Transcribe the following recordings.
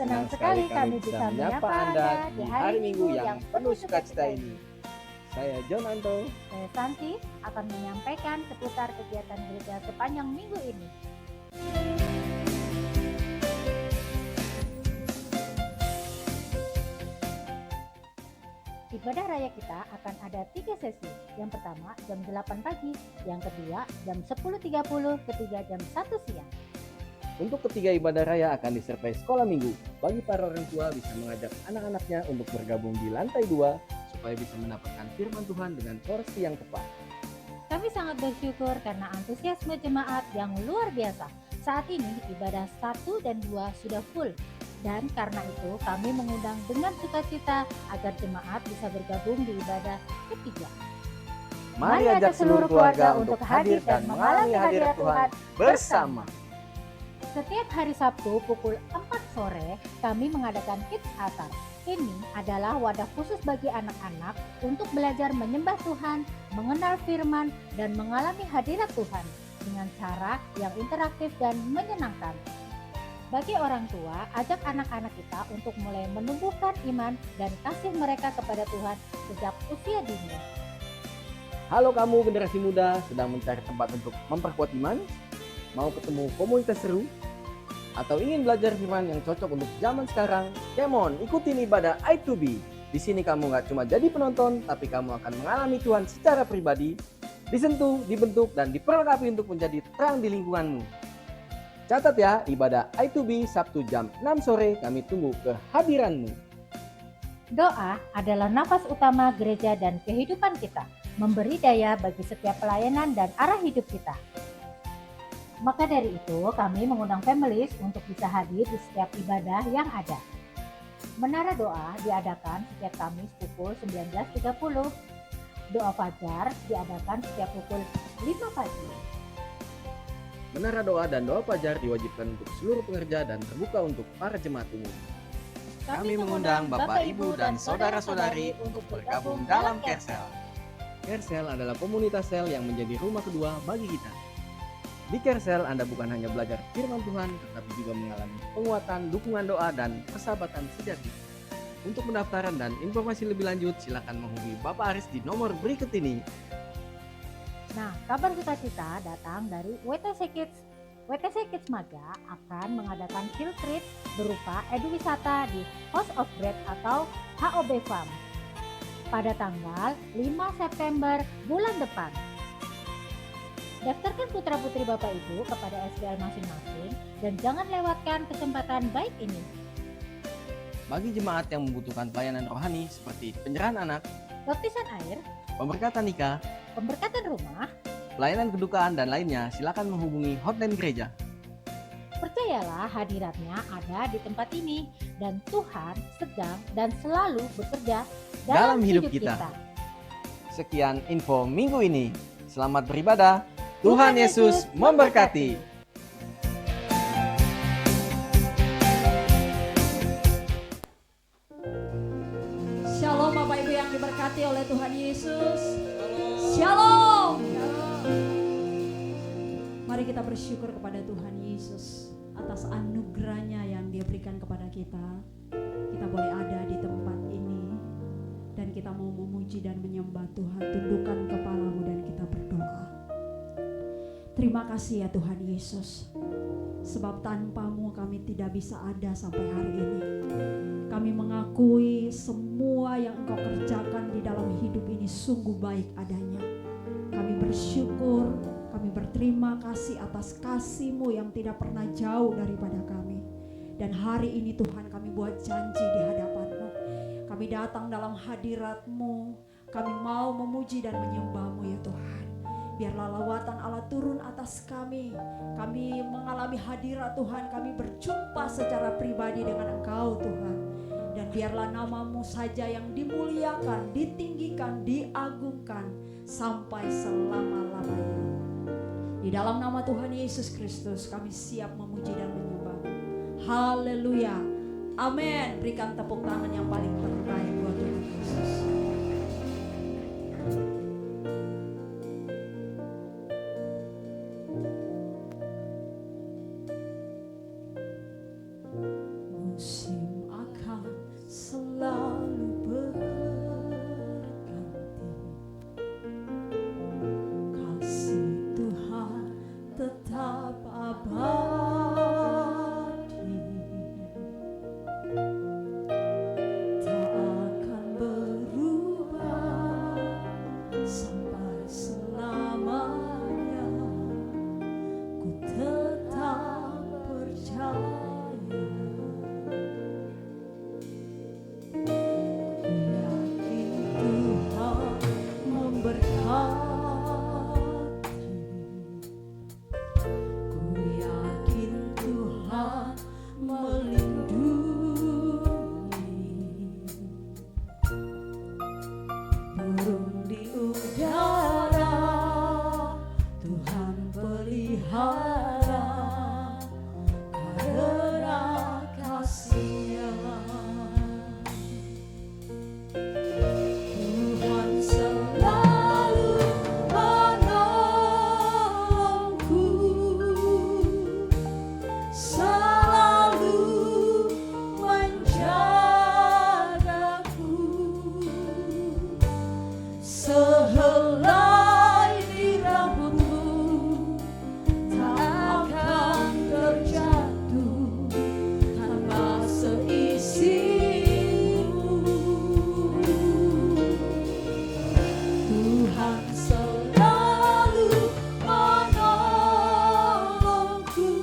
Senang sekali kami bisa menyapa Anda di hari Minggu yang penuh sukacita ini. Saya John Anto. Saya Santi akan menyampaikan seputar kegiatan gereja sepanjang minggu ini. Ibadah raya kita akan ada 3 sesi. Yang pertama jam 8 pagi, yang kedua jam 10.30, ketiga jam 1 siang. Untuk ketiga ibadah raya akan disertai sekolah minggu. Bagi para orang tua bisa mengajak anak-anaknya untuk bergabung di lantai 2 supaya bisa mendapatkan firman Tuhan dengan porsi yang tepat. Kami sangat bersyukur karena antusiasme jemaat yang luar biasa. Saat ini ibadah 1 dan 2 sudah full. Dan karena itu kami mengundang dengan sukacita agar jemaat bisa bergabung di ibadah ketiga. Mari ajak seluruh keluarga untuk hadir dan mengalami hadirat Tuhan bersama. Setiap hari Sabtu pukul 4 sore kami mengadakan Kids Asar. Ini adalah wadah khusus bagi anak-anak untuk belajar menyembah Tuhan, mengenal firman, dan mengalami hadirat Tuhan dengan cara yang interaktif dan menyenangkan. Bagi orang tua, ajak anak-anak kita untuk mulai menumbuhkan iman dan kasih mereka kepada Tuhan sejak usia dini. Halo kamu generasi muda, sedang mencari tempat untuk memperkuat iman? Mau ketemu komunitas seru? Atau ingin belajar firman yang cocok untuk zaman sekarang? Come on, ikutin ibadah I2B. Di sini kamu gak cuma jadi penonton, tapi kamu akan mengalami Tuhan secara pribadi, disentuh, dibentuk, dan diperlengkapi untuk menjadi terang di lingkunganmu. Catat ya, ibadah I2B Sabtu jam 6 sore, kami tunggu kehadiranmu. Doa adalah nafas utama gereja dan kehidupan kita, memberi daya bagi setiap pelayanan dan arah hidup kita. Maka dari itu, kami mengundang families untuk bisa hadir di setiap ibadah yang ada. Menara doa diadakan setiap Kamis pukul 19.30. Doa fajar diadakan setiap pukul 5 pagi. Menara doa dan doa fajar diwajibkan untuk seluruh pengerja dan terbuka untuk para jemaat umum. Kami mengundang Bapak, Ibu, dan saudara-saudari untuk bergabung dalam Kersel. Kersel adalah komunitas sel yang menjadi rumah kedua bagi kita. Di Kersel, Anda bukan hanya belajar firman Tuhan, tetapi juga mengalami penguatan, dukungan doa, dan persahabatan sejati. Untuk pendaftaran dan informasi lebih lanjut, silakan menghubungi Bapak Aris di nomor berikut ini. Nah, kabar sukacita datang dari WTC Kids. WTC Kids Maga akan mengadakan field trip berupa eduwisata di House of Bread atau HOB Farm pada tanggal 5 September bulan depan. Daftarkan putra-putri Bapak Ibu kepada SBL masing-masing dan jangan lewatkan kesempatan baik ini. Bagi jemaat yang membutuhkan pelayanan rohani seperti penyerahan anak, Baptisan air, pemberkatan nikah, pemberkatan rumah, pelayanan kedukaan, dan lainnya, silakan menghubungi hotline gereja. percayalah hadiratnya ada di tempat ini dan Tuhan sedang dan selalu bekerja dalam hidup kita. Sekian info minggu ini. Selamat beribadah. Tuhan Yesus memberkati. Shalom Bapak Ibu yang diberkati oleh Tuhan Yesus. Shalom. Mari kita bersyukur kepada Tuhan Yesus atas anugerahnya yang Dia berikan kepada kita. Kita boleh ada di tempat ini dan kita mau memuji dan menyembah Tuhan. Tundukkan kepalamu dan kita berdoa. Terima kasih ya Tuhan Yesus, sebab tanpamu kami tidak bisa ada sampai hari ini. Kami mengakui semua yang Engkau kerjakan di dalam hidup ini sungguh baik adanya. Kami bersyukur, kami berterima kasih atas kasih-Mu yang tidak pernah jauh daripada kami. Dan hari ini Tuhan kami buat janji di hadapan-Mu. Kami datang dalam hadirat-Mu, kami mau memuji dan menyembah-Mu ya Tuhan. Biarlah lawatan Allah turun atas kami. Kami mengalami hadirat Tuhan. Kami berjumpa secara pribadi dengan Engkau Tuhan. Dan biarlah nama-Mu saja yang dimuliakan, ditinggikan, diagungkan sampai selama-lamanya. Di dalam nama Tuhan Yesus Kristus kami siap memuji dan menyembah-Mu. Haleluya. Amin. Berikan tepuk tangan yang paling terbaik buat Tuhan Yesus. Musik Burung di udara Tuhan pelihara karena kasih-Nya. Tuhan selalu menolongku, selalu menjagaku. Sehelai di rambutmu tak akan terjatuh tanpa seizinku. Tuhan selalu menolongku,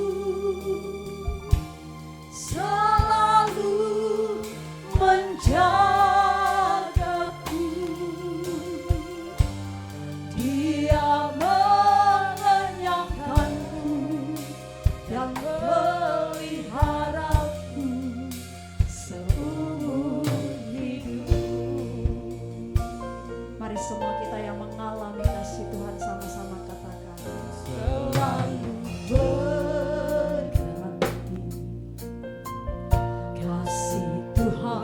selalu menjagaku. Dia mengenyangkanku dan meliharaku seumur hidup. Mari semua kita yang mengalami kasih Tuhan sama-sama katakan, selalu berganti. Kasih Tuhan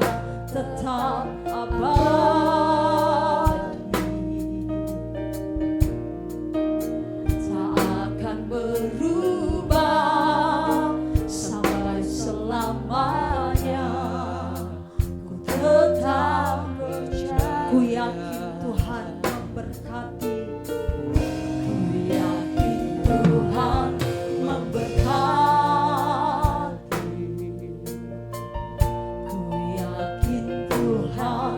tetap abadi, tak akan berubah sampai selamanya. Ku tetap percaya, ku yakin Tuhan memberkati, ku yakin Tuhan memberkati, ku yakin Tuhan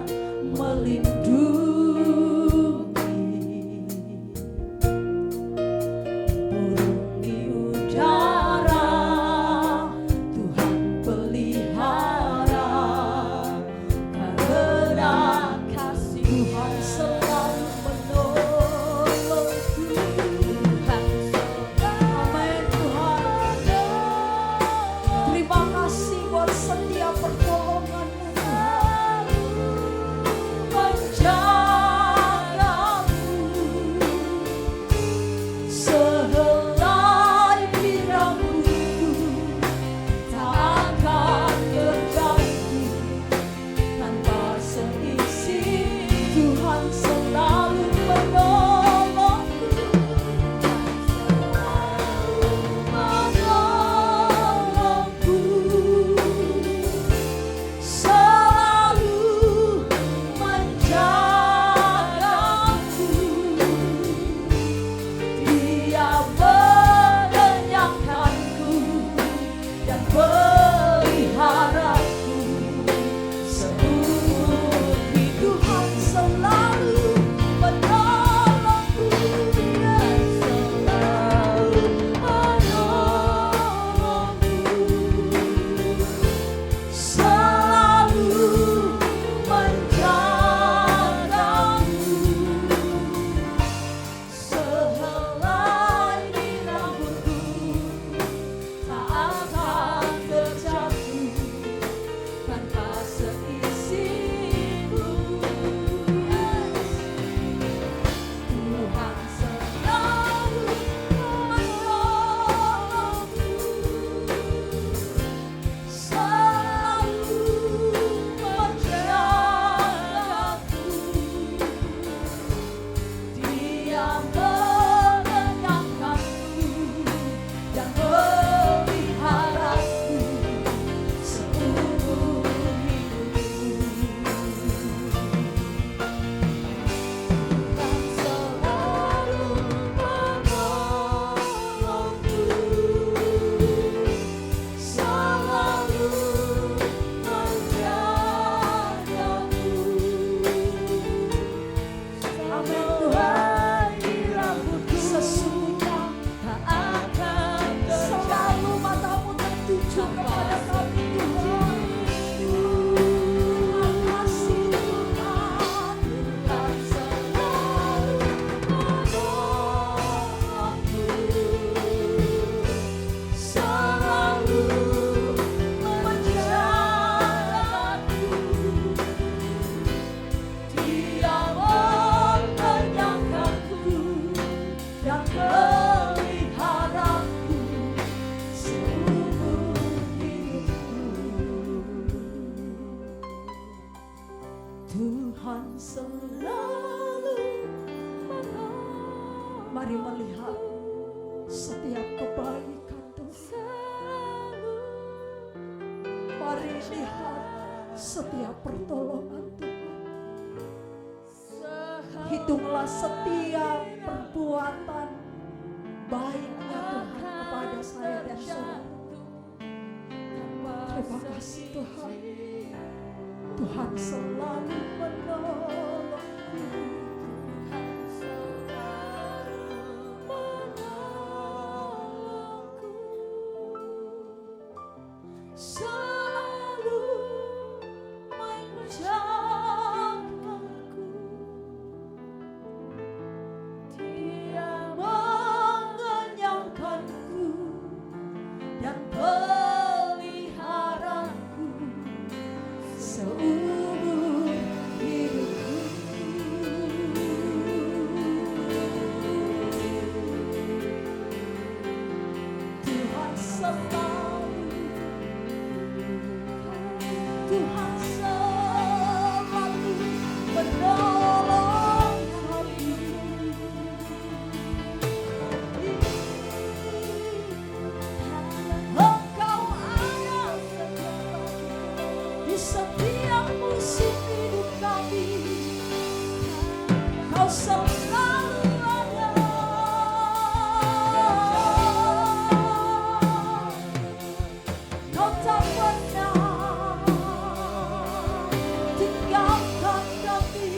melindungi. Burung di udara Tuhan pelihara karena kasih. Tuhan selalu menolongku. Tuhan amin Tuhan. Terima kasih buat setiap pertolongan-Mu Tuhan. Menjagaku sehelai di rambutku tak akan terjatuh tanpa seisi. Tuhan selalu menolongku, selalu menjagaku. Dia mengenyangkanku dan peliharaku seumur hidup. Tuhan selalu menolongku, Dia selalu menolongku, selalu menjagaku. Sehelai di rambutku tak akan terjatuh tanpa seizinku. Tuhan selalu menolongku, selalu menjagaku. Dia mengenyangkanku dan meliharaku seumur hidupku. Tuhan selalu menolongku, selalu menjagaku. Amin Tuhan, di rambutku sesungguhnya tak akan terjatuh. Selalu matamu tertuju kepada kami Tuhan. Terima kasih Tuhan. Tuhan selalu menolongku, selalu Mari lihat setiap pertolongan Tuhan. Hitunglah setiap perbuatan baiknya Tuhan kepada saya dan saudara. Terima kasih Tuhan. Tuhan selalu menolongku. Selalu menjagaku. Dia mengenyangkanku dan peliharaku seumur hidupku. Tuhan selalu menolong kami. Engkau ada di setiap musim hidup kami. Kau selalu ada. Kau tak pernah tinggalkan kami.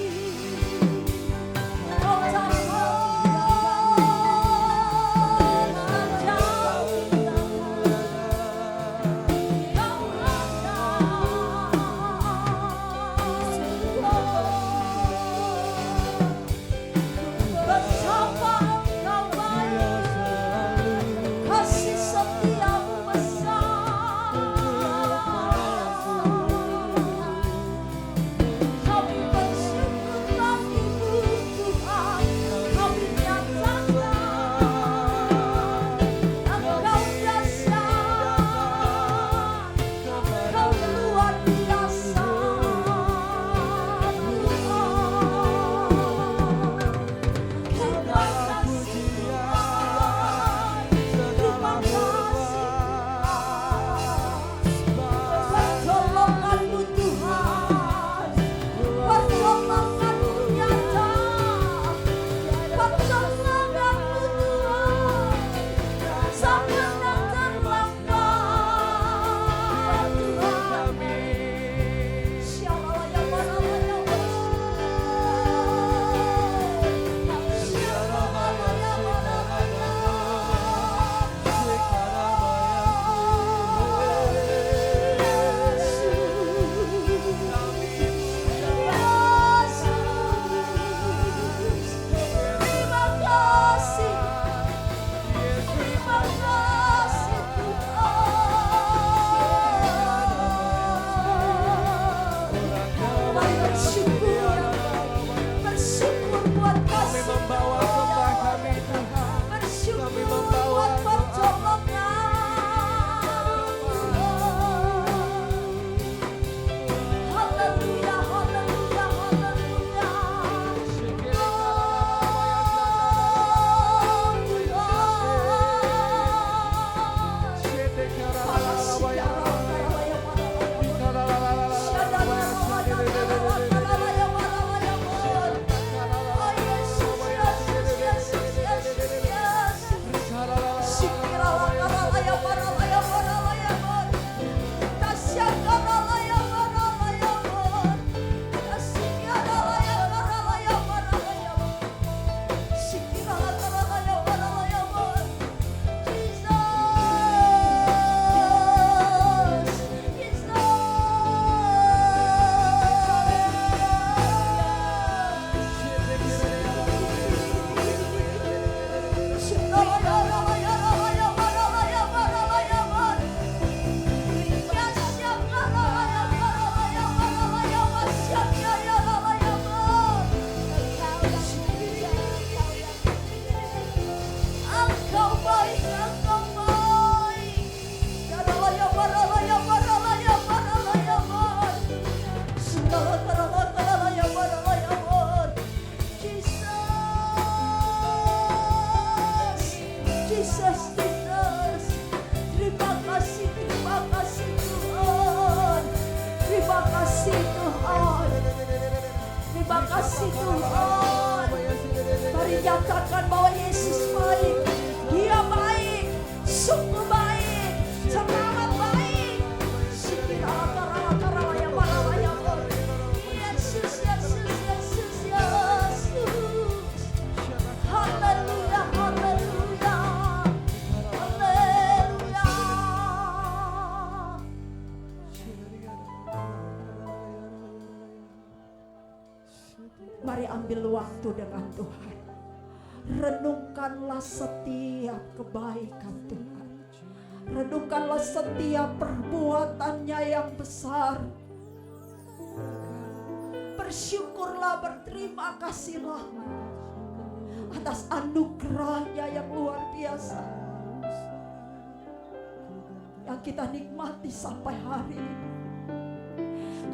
Kau tak pernah jauh. Kau ada bersama Engkau baik, kasih setiamu besar. kasih Tuhan. Mari nyatakan bahwa Yesus baik. Dia baik, sungguh baik, sangat baik. Yesus, Yesus, Yesus, Yesus. Haleluya, haleluya, haleluya. Mari ambil waktu dengan Tuhan. Renungkanlah setiap kebaikan Tuhan. Renungkanlah setiap perbuatannya yang besar. Bersyukurlah, berterima kasihlah atas anugerahnya yang luar biasa yang kita nikmati sampai hari ini.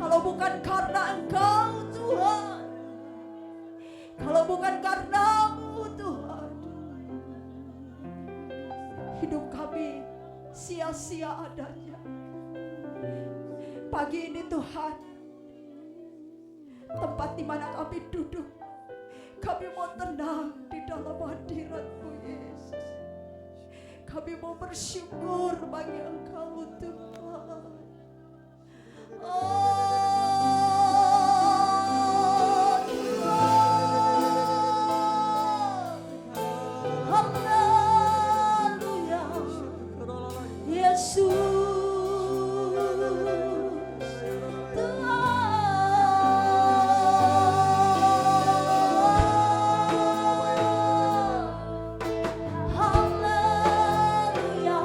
Kalau bukan karena Engkau Tuhan, kalau bukan karena-Mu Tuhan, hidup kami sia-sia adanya. Pagi ini Tuhan, tempat di mana kami duduk, kami mau tenang di dalam hadirat-Mu Yesus. Kami mau bersyukur bagi Engkau Tuhan. Oh Tuhan, haleluya, Yesus. Haleluya.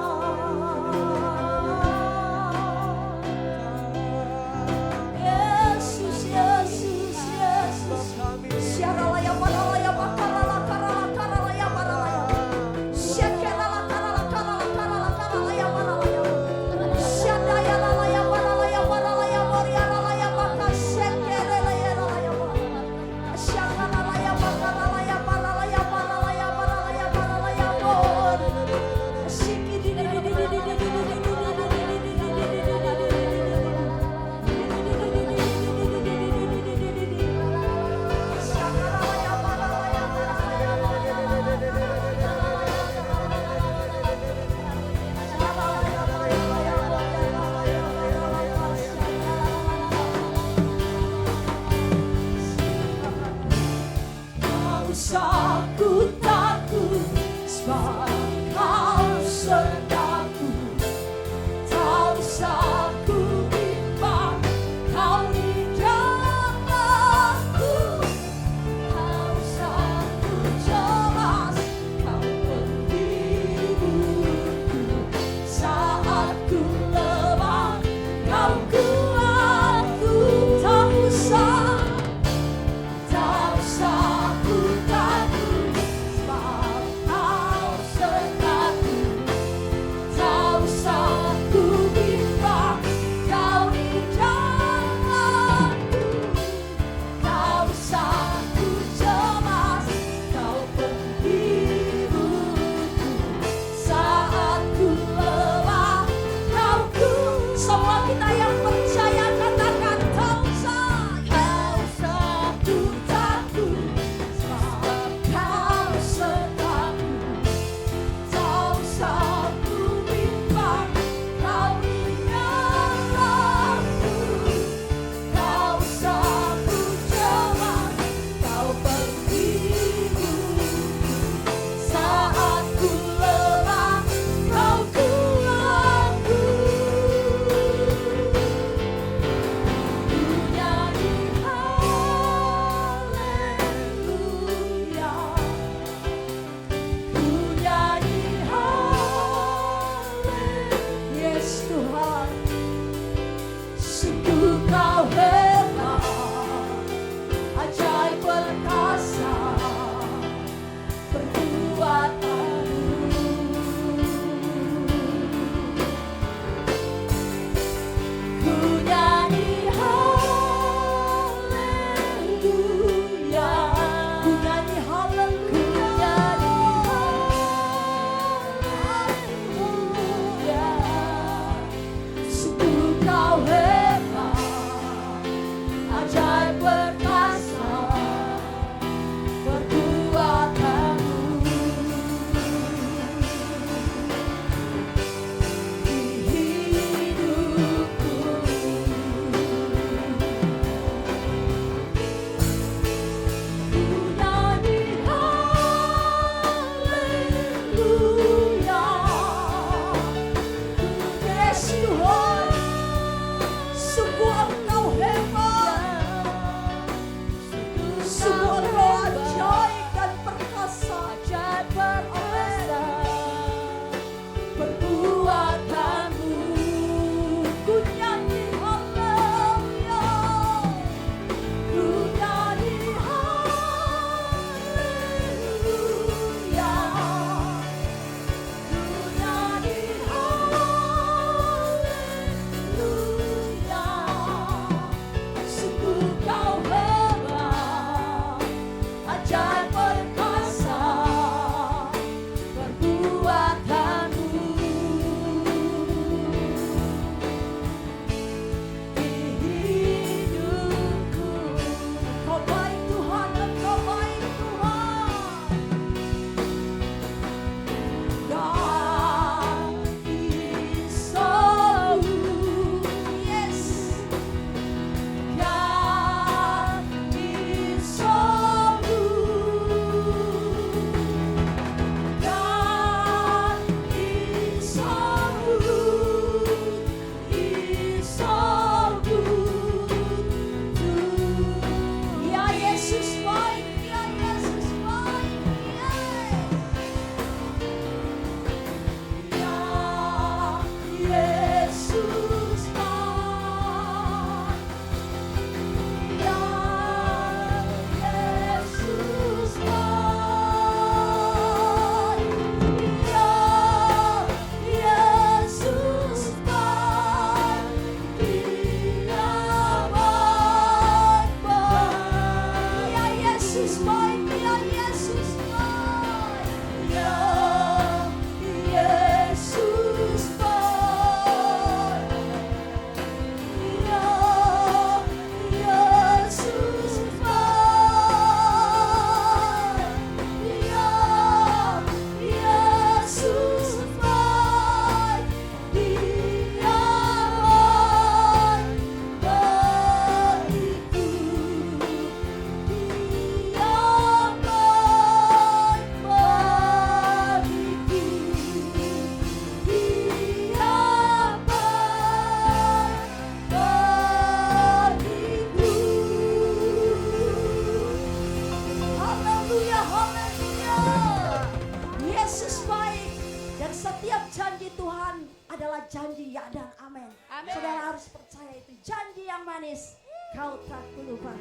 manis, kau tak kulupakan.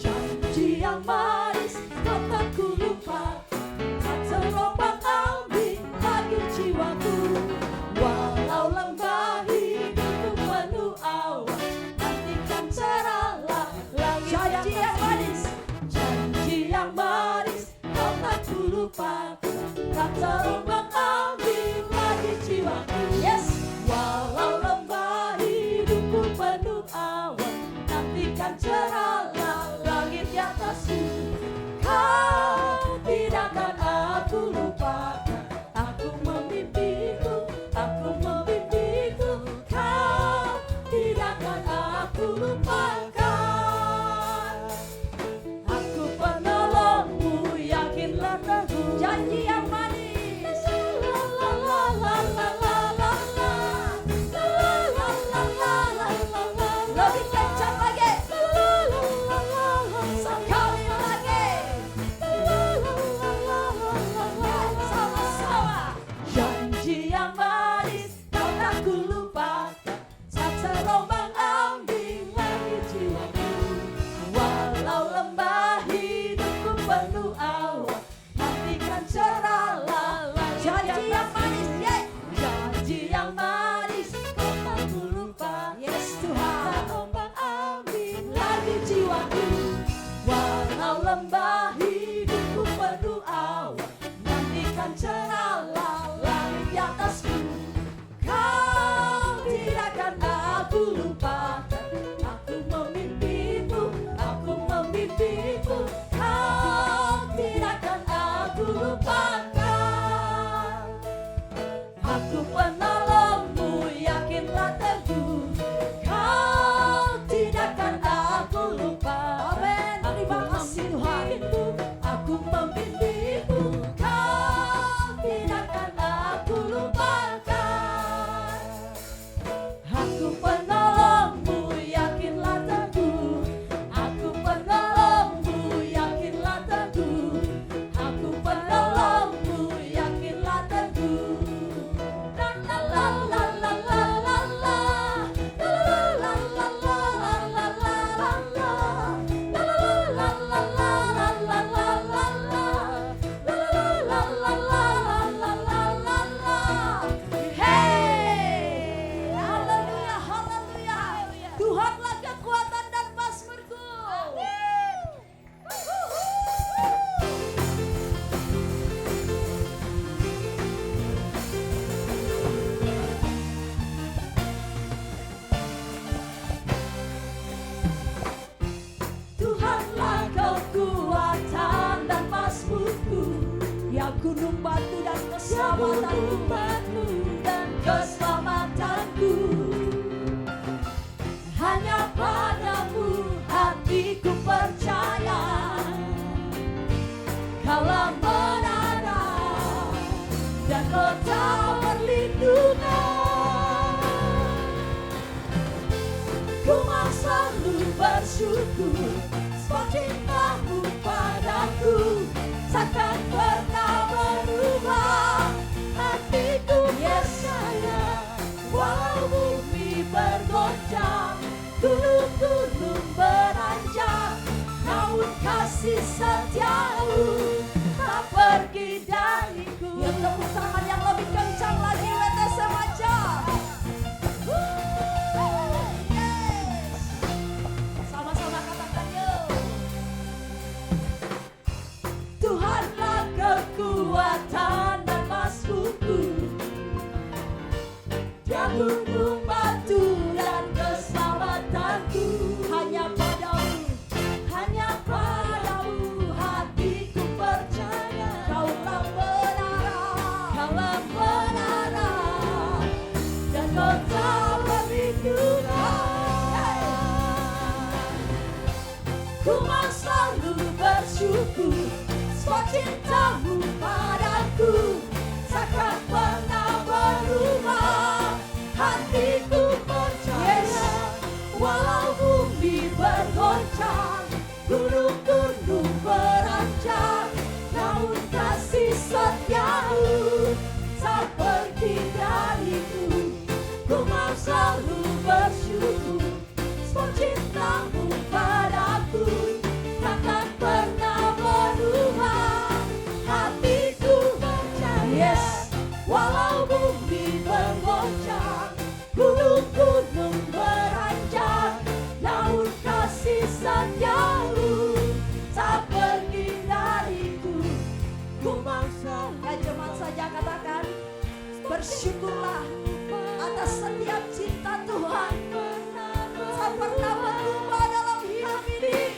Janji yang manis kau tak kulupakan, tak terombang ambing lagi jiwaku. Walau lembah hidupku penuh awan, nantikan cerahlah langit. Janji yang manis, janji yang manis kau tak kulupakan, tak terombang ambing lagi jiwaku. Yes, walau lembah hidupku penuh awan, nantikan cerahlah langit di atasku. Kau tidak akan aku lupakan, aku memimpiku, aku memimpiku. Kau tidak akan aku lupakan, aku penolongmu, yakinlah teguh. Janji yang manis, la la la la la la la la, la la la la la la la. Lebih kencang lagi, la la la la la, sekali lagi, la la la la la la la. Sama-sama. Janji yang manis kau tak kulupakan, tak terombang ambing lagi jiwaku. Walau lembah hidupku penuh awan, nantikan cerahlah langit. Janji yang manis, yeah. Janji yang manis kau tak kulupakan. Yes Tuhan, terombang ambing lagi jiwaku. Walau lembah hidupku penuh awan, nantikan cerahlah langit di atasku. Kau tidak akan aku lupakan, aku memimpimu, aku memimpimu. Kau tidak akan aku lupakan, aku penolongmu, yakinlah teguh. Kau tidak akan aku lupakan. Amin. Terima kasih Tuhan. Aku memimpimu, kau tidak akan aku lupakan. Aku penolongmu, yakinlah teguh. Aku penolongmu, yakinlah teguh. Aku penolongmu, yakinlah teguh. La la la la la la la la, la la la la la la la la la, la la la la la la la la la la, la la la la la la la. Hey, haleluya, haleluya. Tuhanlah kekuatan dan mazmurku. Tuhanlah kekuatan dan mazmurku, yang gunung batu dan keselamatanku. Hanya padamu hatiku percaya, kaulah menara dan kota perlindungan. Ku mau selalu bersyukur, sebab cintamu padaku takkan pernah berubah. Hatiku percaya, walau bumi bergoncang, gunung-gunung beranjak, namun kasih setiamu tak pergi dariku. Ya, tepuk tangan yang lebih kencang lagi, let us remaja. Yes. Sama-sama katakan yuk. Tuhanlah kekuatan dan mazmurku, dia gunung batu dan keselamatanku. Hanya padamu hatiku percaya, kaulah menara dan kota perlindungan. Ku mau selalu bersyukur, sebab cintamu padaku takkan pernah berubah. Hati bersyukurlah atas setiap cinta Tuhan tak pernah berubah dalam hidup ini.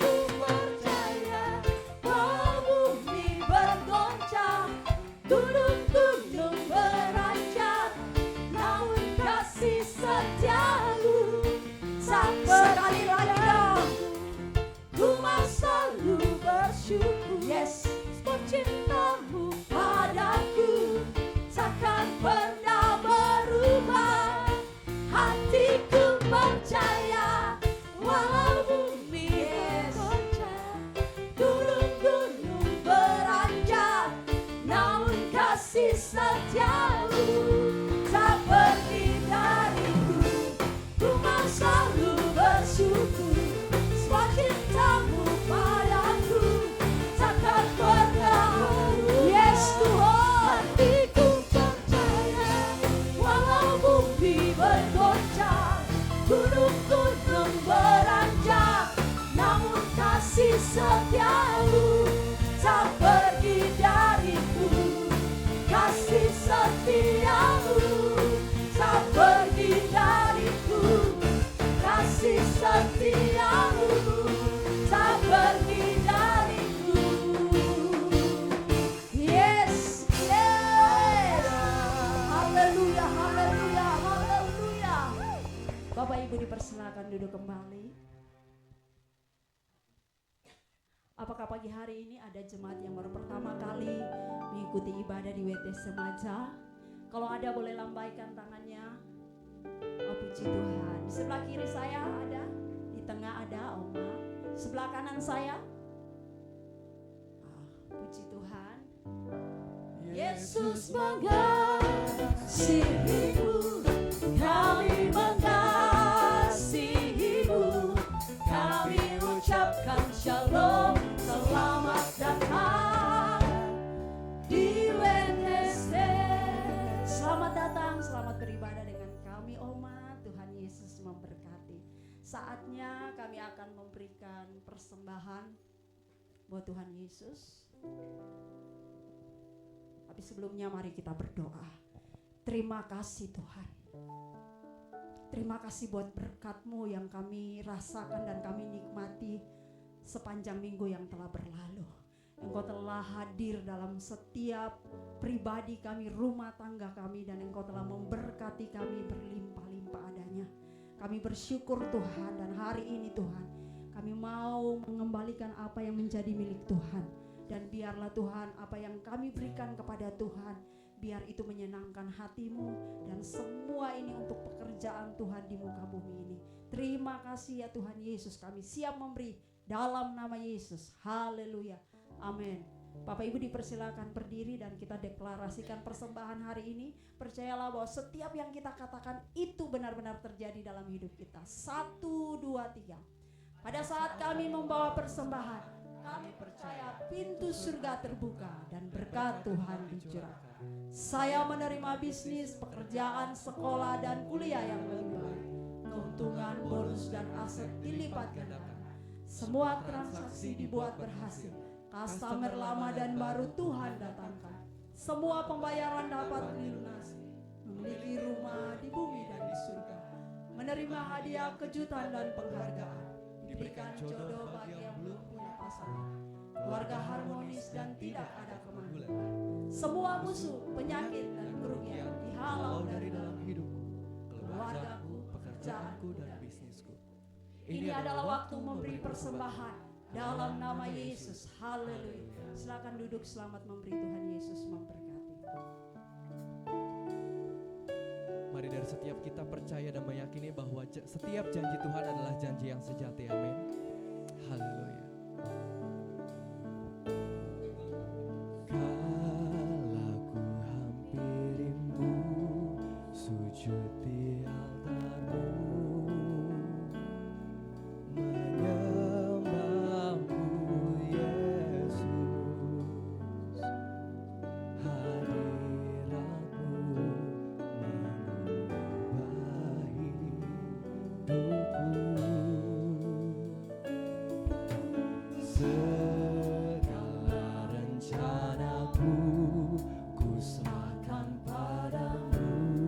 Bumi bergoncang, gunung-gunung beranjak, namun kasih setiamu sekali lagi dong. Ku mau selalu bersyukur, yes, sebab cintamu padaku takkan pernah berubah. Hatiku percaya walau bumi bergoncang, gunung-gunung beranjak, namun kasih setiamu tak pergi dariku. Ku mau selalu bersyukur, sebab cintamu padaku takkan pernah berubah. Yes Tuhan, hatiku percaya walau bumi bergoncang, gunung-gunung beranjak, namun kasih setiamu tak pergi dariku. Kasih setiamu tak pergi dariku. Kasih setiamu tak pergi dariku. Yes, yes. Haleluya, haleluya, haleluya. Bapak Ibu dipersilakan duduk kembali. Apakah pagi hari ini ada jemaat yang baru pertama kali mengikuti ibadah di WT Semaja? Kalau ada boleh lambaikan tangannya. Oh, puji Tuhan. Di sebelah kiri saya ada, di tengah ada Oma. Sebelah kanan saya. Puji Tuhan. Yesus mengasihimu, kami mengasihimu, kami ucapkan shalom, selamat datang di Wednesday. Selamat datang, selamat beribadah dengan kami Oma. Tuhan Yesus memberkati. Saatnya kami akan memberikan persembahan buat Tuhan Yesus. Tapi sebelumnya mari kita berdoa. Terima kasih Tuhan. Terima kasih buat berkat-Mu yang kami rasakan dan kami nikmati sepanjang minggu yang telah berlalu. Engkau telah hadir dalam setiap pribadi kami, rumah tangga kami, dan Engkau telah memberkati kami berlimpah-limpah adanya. Kami bersyukur Tuhan, dan hari ini Tuhan kami mau mengembalikan apa yang menjadi milik Tuhan. Dan biarlah Tuhan apa yang kami berikan kepada Tuhan, biar itu menyenangkan hati-Mu, dan semua ini untuk pekerjaan Tuhan di muka bumi ini. Terima kasih ya Tuhan Yesus, kami siap memberi dalam nama Yesus. Haleluya, amin. Bapak Ibu dipersilakan berdiri dan kita deklarasikan persembahan hari ini. Percayalah bahwa setiap yang kita katakan itu benar-benar terjadi dalam hidup kita. 1, 2, 3. Pada saat kami membawa persembahan, kami percaya pintu surga terbuka dan berkat Tuhan dicurahkan. Saya menerima bisnis, pekerjaan, sekolah, dan kuliah yang lebih baik. Keuntungan, bonus, dan aset dilipat gandakan. Semua transaksi dibuat berhasil. Customer lama dan baru Tuhan datangkan. Semua pembayaran dapat dilunasi. Memiliki rumah di bumi dan di surga. Menerima hadiah kejutan dan penghargaan. Diberikan jodoh bagi yang belum punya pasangan. Keluarga harmonis dan tidak ada kemajuan. Semua musuh, penyakit, dan kerugian dihalau dari dalam hidupku, keluargaku, pekerjaanku, dan bisnisku. Ini adalah waktu memberi persembahan dalam nama Yesus. Haleluya. Silakan duduk, selamat memberi. Tuhan Yesus memberkati. Mari dari setiap kita percaya dan meyakini bahwa setiap janji Tuhan adalah janji yang sejati. Amin. Haleluya. Kala ku hampirimu, sujud di altarmu, menyembahmu Yesus, hadiratmu mengubah hidupku. Segala rencanaku ku serahkan padamu.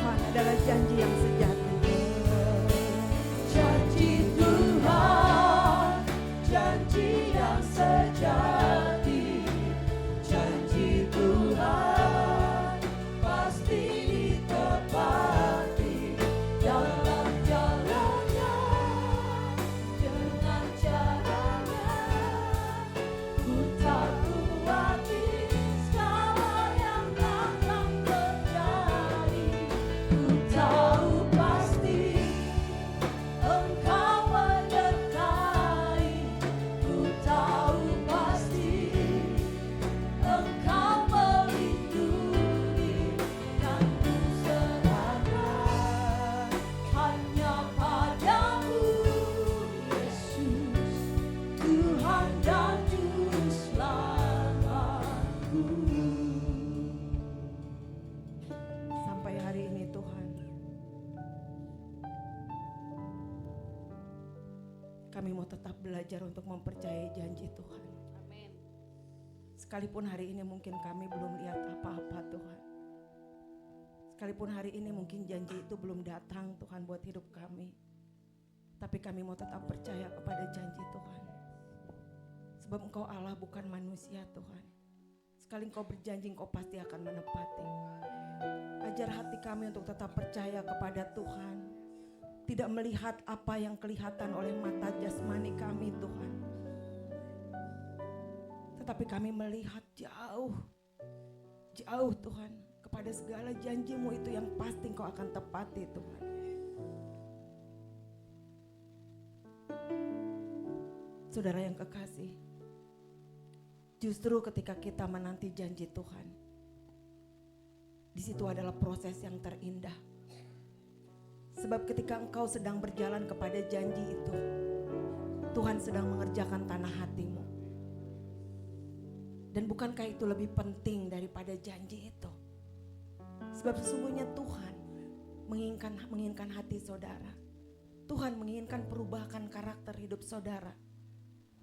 Tuhan adalah janji yang sejati. Janji Tuhan, janji yang sejati. Janji Tuhan pasti ditepati dalam jalannya, dengan caranya. Ku tak khawatir segala yang akan terjadi. Ku tahu pasti Engkau menyertai. Ku tahu pasti Engkau melindungi. Dan ku serahkan hanya padamu, Yesus, Tuhan dan Juru Selamatku. Sampai hari ini Tuhan, kami mau tetap belajar untuk mempercayai janji Tuhan. Sekalipun hari ini mungkin kami belum lihat apa-apa Tuhan. Sekalipun hari ini mungkin janji itu belum datang Tuhan buat hidup kami. Tapi kami mau tetap percaya kepada janji Tuhan. Sebab Engkau Allah bukan manusia Tuhan. Sekali Engkau berjanji Engkau pasti akan menepati. Ajar hati kami untuk tetap percaya kepada Tuhan. Tidak melihat apa yang kelihatan oleh mata jasmani kami Tuhan. Tetapi kami melihat jauh Tuhan kepada segala janji-Mu itu yang pasti Engkau akan tepati Tuhan. Saudara yang kekasih, justru ketika kita menanti janji Tuhan, di situ adalah proses yang terindah. Sebab ketika engkau sedang berjalan kepada janji itu, Tuhan sedang mengerjakan tanah hatimu. Dan bukankah itu lebih penting daripada janji itu? Sebab sesungguhnya Tuhan menginginkan hati saudara. Tuhan menginginkan perubahan karakter hidup saudara.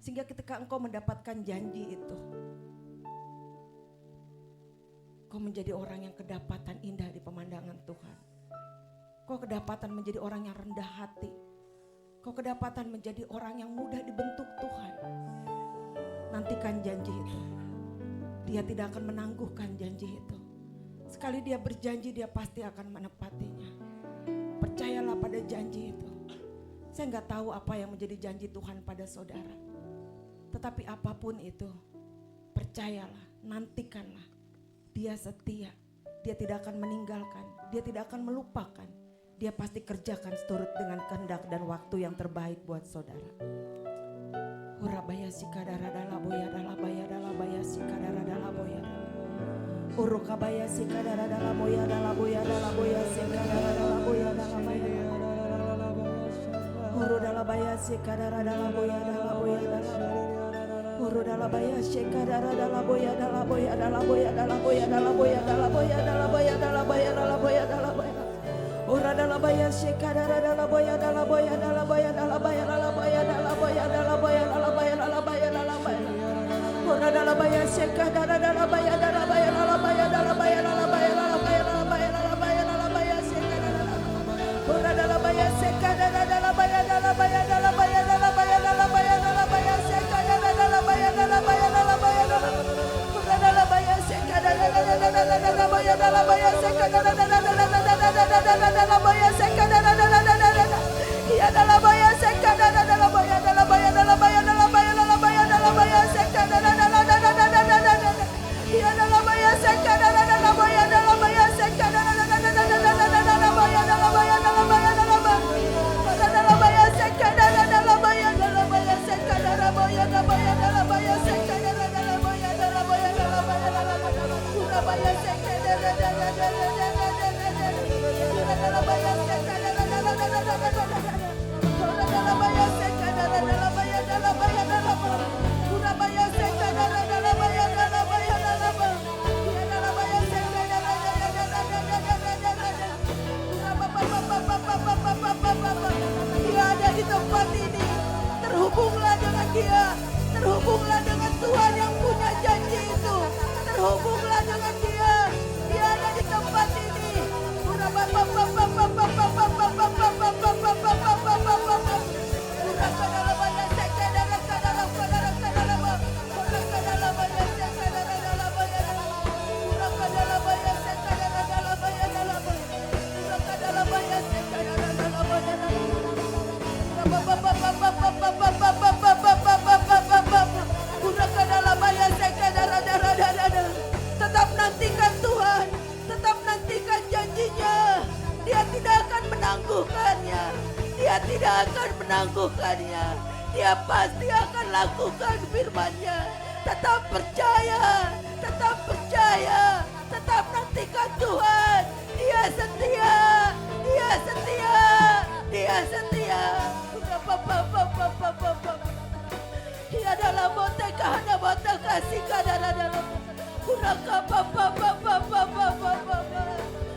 Sehingga ketika engkau mendapatkan janji itu, kau menjadi orang yang kedapatan indah di pemandangan Tuhan. Kau kedapatan menjadi orang yang rendah hati. Kau kedapatan menjadi orang yang mudah dibentuk Tuhan. Nantikan janji itu. Dia tidak akan menangguhkan janji itu. Sekali dia berjanji, dia pasti akan menepatinya. Percayalah pada janji itu. Saya nggak tahu apa yang menjadi janji Tuhan pada saudara. Tetapi apapun itu, percayalah, nantikanlah. Dia setia, dia tidak akan meninggalkan, dia tidak akan melupakan. Dia pasti kerjakan seturut dengan kehendak dan waktu yang terbaik buat saudara. Urabaya sikadara dala boya dala baya dala baya sikadara dala boya dala. Urukabaya sikadara dala boya dala boya dala boya sikadara dala boya dala baya. Uru dala baya sikadara dala boya dala boya dala. Uru dala baya sikadara dala boya dala boya dala boya dala boya dala boya dala boya dala boya dala boya dala boya dala boya. Ora dala baya sikadara dala boya dala boya dala boya dala boya dala boya dala boya dala boya dala boya dala boya dala boya. Ora dala baya sikadara dala boya dala boya dala boya dala boya dala boya dala boya dala boya dala boya dala baya sikadara. Ora dala baya sikadara dala boya dala boya dala boya dala boya dala boya dala baya sikadara dala boya dala boya dala boya dala. Ora dala baya sikadara dala boya dala boya sikadara dala boya sikadara dala. Ya dala boya sikadara dala boya dala boya dala boya dala boya dala boya dala boya sikadara dala. Ya dala boya sikadara dala boya dala boya sikadara dala boya dala boya dala boya dala boya. Ora dala baya sikadara dala boya dala boya sikadara boya dala boya dala boya sikadara dala boya dala boya dala boya dala boya. Ora baya sikadara dala dala baya sikadara dala ora dala baya sikadara dala baya dala baya dala ora baya sikadara dala baya dala baya dala ya dala baya sikadara dia ada di tempat ini. Terhubunglah dengan dia, terhubunglah dengan Tuhan yang punya janji itu, terhubunglah dengan dia. Dia ada di tempat ini. Tetap nantikan Tuhan, tetap nantikan janjinya. Dia tidak akan menangguhkannya. Dia tidak akan menangguhkannya. Dia pasti akan lakukan firman-Nya. Tetap percaya, tetap percaya, tetap nantikan Tuhan. Dia setia, Dia setia, Dia setia. Dia dalam boteka, ada bota kasih kadang-kadang. Uraka papa papa papa papa.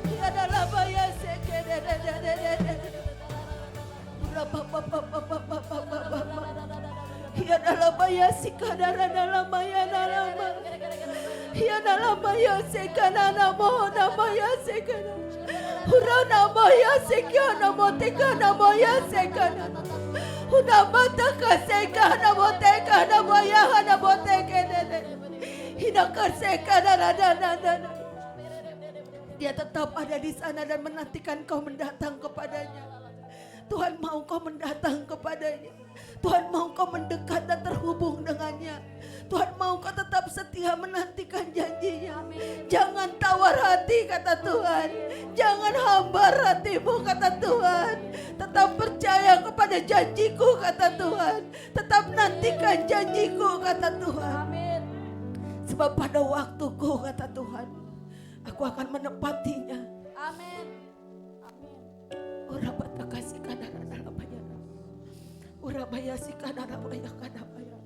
Dia dalam bayar sekede. Uraka papa papa papa papa. Dia dalam bayar sikadara dalam bayar dalam. Dia dalam bayar sekana mohon bayar sekana. Urana bayar sekana boteka bayar sekana. Una bata kaseka boteka bayar boteka. Dia tetap ada di sana dan menantikan kau mendatang kepadanya. Tuhan mau kau mendatang kepadanya. Tuhan mau kau mendekat dan terhubung dengannya. Tuhan mau kau tetap setia menantikan janjinya. Jangan tawar hati kata Tuhan. Jangan hambar hatimu kata Tuhan. Tetap percaya kepada janjiku kata Tuhan. Tetap nantikan janjiku kata Tuhan. Sebab pada waktuku kata Tuhan, aku akan menepatinya. Amin. Urabata kasih kadara dalam bayar. Urabaya si kadara bayar kadabaya.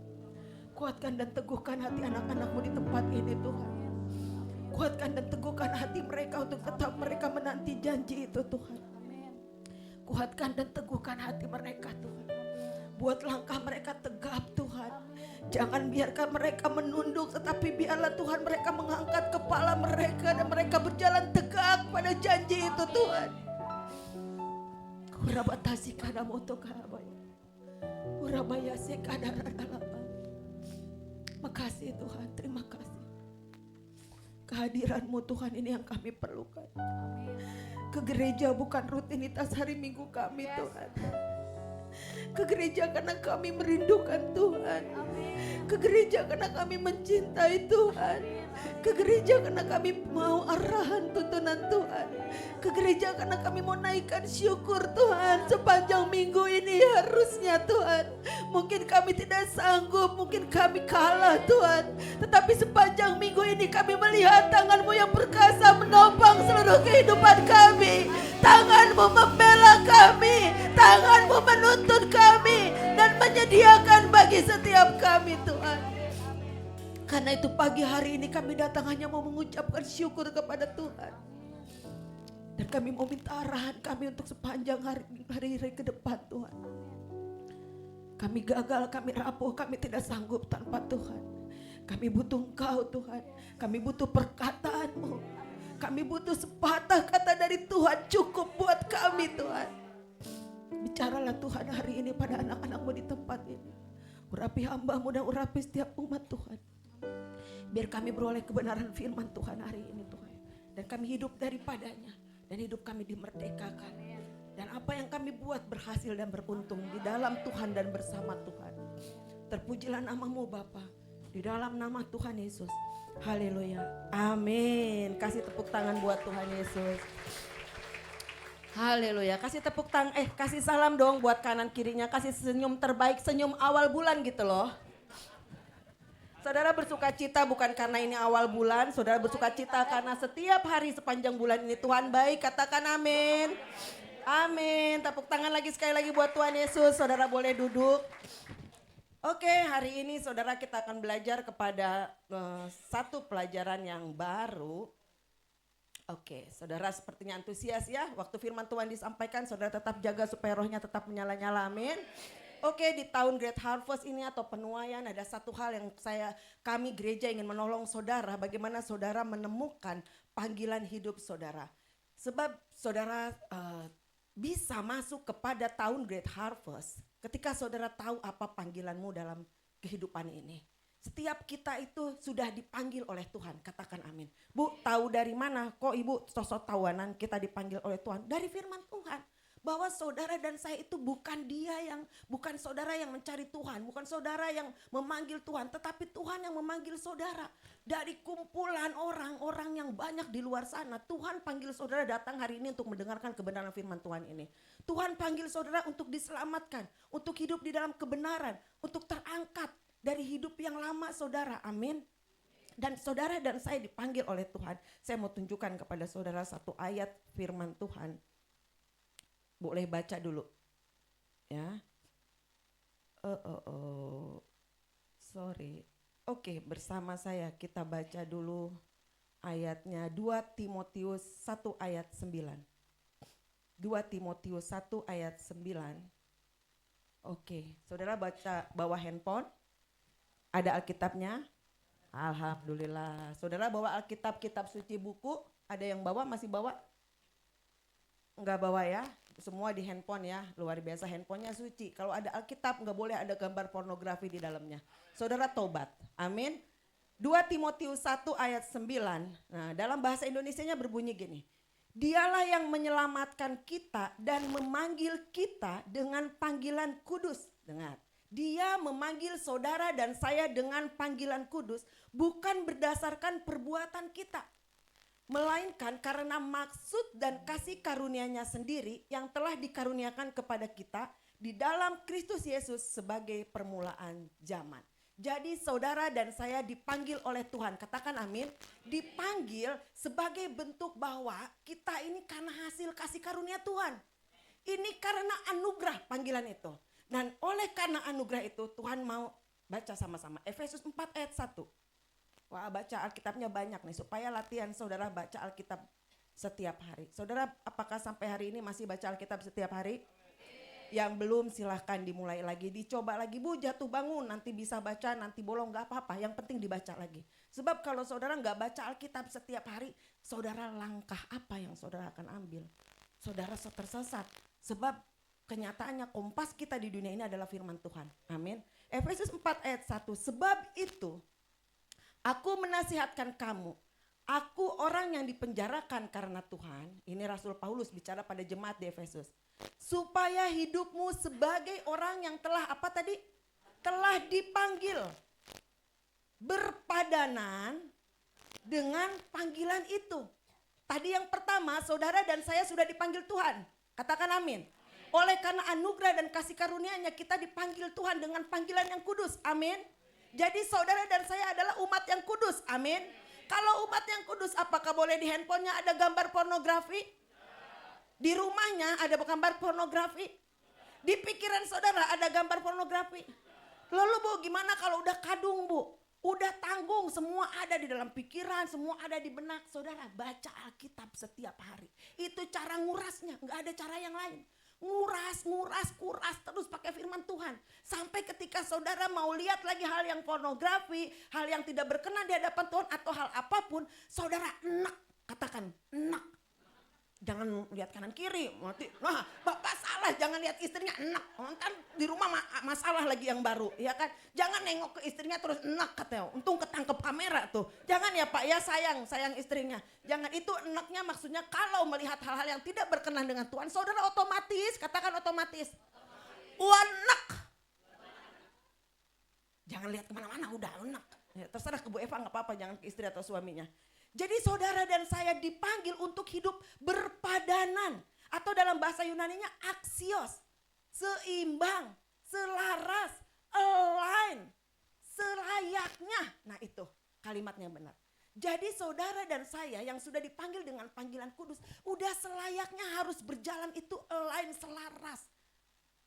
Kuatkan dan teguhkan hati anak-anakmu di tempat ini Tuhan. Kuatkan dan teguhkan hati mereka untuk tetap mereka menanti janji itu Tuhan. Kuatkan dan teguhkan hati mereka Tuhan. Buat langkah mereka tegap Tuhan. Jangan biarkan mereka menunduk, tetapi biarlah Tuhan mereka mengangkat kepala mereka dan mereka berjalan tegak pada janji itu Tuhan. Urabatasi kada moto karabaya. Urabaya sekadara dalaba. Makasih Tuhan, terima kasih. Kehadiran-Mu Tuhan ini yang kami perlukan. Ke gereja bukan rutinitas hari Minggu kami Tuhan. Ke gereja karena kami merindukan Tuhan. Ke gereja karena kami mencintai Tuhan. Ke gereja karena kami mau arahan tuntunan Tuhan. Ke gereja karena kami mau naikkan syukur Tuhan. Sepanjang minggu ini harusnya Tuhan. Mungkin kami tidak sanggup, mungkin kami kalah Tuhan. Tetapi sepanjang minggu ini kami melihat tangan-Mu yang perkasa menopang seluruh kehidupan kami. Tangan-Mu membela kami, tangan-Mu menuntun kami dan menyediakan bagi setiap kami Tuhan. Karena itu pagi hari ini kami datang hanya mau mengucapkan syukur kepada Tuhan. Dan kami mau minta arahan kami untuk sepanjang hari-hari ke depan Tuhan. Kami gagal, kami rapuh, kami tidak sanggup tanpa Tuhan. Kami butuh Engkau Tuhan, kami butuh perkataan-Mu. Kami butuh sepatah kata dari Tuhan cukup buat kami Tuhan. Bicaralah Tuhan hari ini pada anak-anak-Mu di tempat ini. Urapi hamba-Mu dan urapi setiap umat Tuhan. Biar kami beroleh kebenaran firman Tuhan hari ini Tuhan. Dan kami hidup daripadanya. Dan hidup kami dimerdekakan. Dan apa yang kami buat berhasil dan beruntung di dalam Tuhan dan bersama Tuhan. Terpujilah nama-Mu Bapa. Di dalam nama Tuhan Yesus. Haleluya. Amin. Kasih tepuk tangan buat Tuhan Yesus. Haleluya. Kasih tepuk tangan, kasih salam dong buat kanan kirinya. Kasih senyum terbaik, senyum awal bulan gitu loh. Saudara bersuka cita bukan karena ini awal bulan. Saudara bersuka cita karena setiap hari sepanjang bulan ini Tuhan baik. Katakan amin. Amin. Tepuk tangan lagi sekali lagi buat Tuhan Yesus. Saudara boleh duduk. Oke, hari ini saudara kita akan belajar kepada satu pelajaran yang baru. Oke, saudara sepertinya antusias ya. Waktu firman Tuhan disampaikan, saudara tetap jaga supaya rohnya tetap menyala-nyala, amin. Oke, di tahun Great Harvest ini atau penuaian ada satu hal yang kami gereja ingin menolong saudara. Bagaimana saudara menemukan panggilan hidup saudara. Sebab saudara bisa masuk kepada tahun Great Harvest ketika saudara tahu apa panggilanmu dalam kehidupan ini. Setiap kita itu sudah dipanggil oleh Tuhan, katakan amin. Bu, tahu dari mana? Kok ibu sosok tawanan kita dipanggil oleh Tuhan? Dari firman Tuhan. Bahwa saudara dan saya itu bukan bukan saudara yang mencari Tuhan, bukan saudara yang memanggil Tuhan, tetapi Tuhan yang memanggil saudara. Dari kumpulan orang-orang yang banyak di luar sana, Tuhan panggil saudara datang hari ini untuk mendengarkan kebenaran firman Tuhan ini. Tuhan panggil saudara untuk diselamatkan, untuk hidup di dalam kebenaran, untuk terangkat dari hidup yang lama saudara, amin. Dan saudara dan saya dipanggil oleh Tuhan. Saya mau tunjukkan kepada saudara satu ayat firman Tuhan. Boleh baca dulu, ya. Sorry. Oke, bersama saya kita baca dulu ayatnya 2 Timotius 1 ayat 9. 2 Timotius 1 ayat 9. Oke, saudara baca bawa handphone. Ada Alkitabnya? Alhamdulillah. Saudara bawa Alkitab, kitab suci buku. Ada yang bawa, masih bawa? Enggak bawa ya? Semua di handphone ya, luar biasa, handphonenya suci. Kalau ada Alkitab nggak boleh ada gambar pornografi di dalamnya. Saudara tobat, amin. 2 Timotius 1 ayat 9. Nah, dalam bahasa Indonesianya berbunyi gini. Dialah yang menyelamatkan kita dan memanggil kita dengan panggilan kudus. Dengar, dia memanggil saudara dan saya dengan panggilan kudus bukan berdasarkan perbuatan kita. Melainkan karena maksud dan kasih karunia-Nya sendiri yang telah dikaruniakan kepada kita di dalam Kristus Yesus sebagai permulaan zaman. Jadi saudara dan saya dipanggil oleh Tuhan, katakan amin. Dipanggil sebagai bentuk bahwa kita ini karena hasil kasih karunia Tuhan. Ini karena anugerah panggilan itu. Dan oleh karena anugerah itu Tuhan mau baca sama-sama Efesus 4 ayat 1. Wah, baca Alkitabnya banyak nih supaya latihan saudara baca Alkitab setiap hari. Saudara apakah sampai hari ini masih baca Alkitab setiap hari? Yang belum silahkan dimulai lagi, dicoba lagi. Bu, jatuh bangun, nanti bisa baca, nanti bolong, gak apa-apa, yang penting dibaca lagi. Sebab kalau saudara gak baca Alkitab setiap hari, saudara langkah apa yang saudara akan ambil? Saudara tersesat. Sebab kenyataannya kompas kita di dunia ini adalah firman Tuhan. Amin. Efesus 4 ayat 1, sebab itu aku menasihatkan kamu, aku orang yang dipenjarakan karena Tuhan. Ini Rasul Paulus bicara pada jemaat di Efesus. Supaya hidupmu sebagai orang yang telah apa tadi? Telah dipanggil. Berpadanan dengan panggilan itu. Tadi yang pertama, saudara dan saya sudah dipanggil Tuhan. Katakan amin. Oleh karena anugerah dan kasih karunia-Nya kita dipanggil Tuhan dengan panggilan yang kudus. Amin. Jadi saudara dan saya adalah umat yang kudus, amin. Kalau umat yang kudus, apakah boleh di handphonenya ada gambar pornografi? Di rumahnya ada gambar pornografi? Di pikiran saudara ada gambar pornografi? Lalu Bu, gimana kalau udah kadung Bu? Udah tanggung, semua ada di dalam pikiran, semua ada di benak. Saudara baca Alkitab setiap hari. Itu cara ngurasnya, nggak ada cara yang lain. Kuras terus pakai firman Tuhan. Sampai ketika saudara mau lihat lagi hal yang pornografi, hal yang tidak berkenan di hadapan Tuhan atau hal apapun, saudara enak, katakan enak. Jangan lihat kanan kiri, mati. Nah, bapak salah, jangan lihat istrinya enak. Kan di rumah masalah lagi yang baru, ya kan? Jangan nengok ke istrinya terus enak katanya. Untung ketangkep kamera tuh. Jangan ya Pak, ya sayang istrinya. Jangan, itu enaknya maksudnya kalau melihat hal-hal yang tidak berkenan dengan Tuhan, saudara otomatis, katakan otomatis. Enak. Jangan lihat kemana-mana, udah enak. Ya, terserah ke Bu Eva nggak apa-apa, jangan ke istri atau suaminya. Jadi saudara dan saya dipanggil untuk hidup berpadanan. Atau dalam bahasa Yunaninya axios. Seimbang, selaras, align, selayaknya. Nah itu kalimatnya benar. Jadi saudara dan saya yang sudah dipanggil dengan panggilan kudus, udah selayaknya harus berjalan itu align, selaras.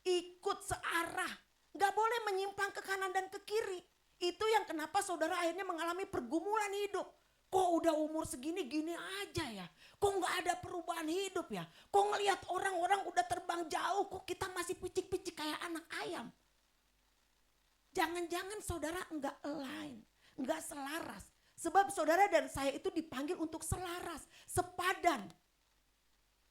Ikut searah. Gak boleh menyimpang ke kanan dan ke kiri. Itu yang kenapa saudara akhirnya mengalami pergumulan hidup. Kok udah umur segini gini aja ya? Kok gak ada perubahan hidup ya? Kok ngelihat orang-orang udah terbang jauh, kok kita masih picik-picik kayak anak ayam? Jangan-jangan saudara enggak align, enggak selaras. Sebab saudara dan saya itu dipanggil untuk selaras, sepadan.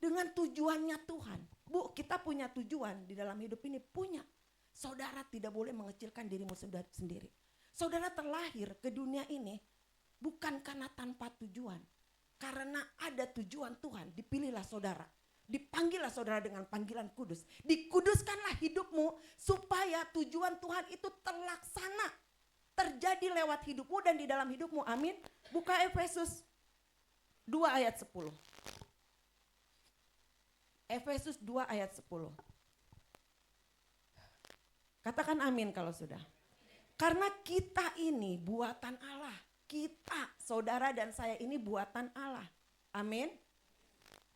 dengan tujuannya Tuhan. Bu, kita punya tujuan di dalam hidup ini, punya. Saudara tidak boleh mengecilkan dirimu sendiri. Saudara terlahir ke dunia ini bukan karena tanpa tujuan. Karena ada tujuan Tuhan, dipilihlah saudara. Dipanggillah saudara dengan panggilan kudus. Dikuduskanlah hidupmu supaya tujuan Tuhan itu terlaksana. Terjadi lewat hidupmu dan di dalam hidupmu. Amin. Buka Efesus 2 ayat 10. Efesus 2 ayat 10. Katakan amin kalau sudah. Karena kita ini buatan Allah. Kita, saudara dan saya ini buatan Allah. Amin.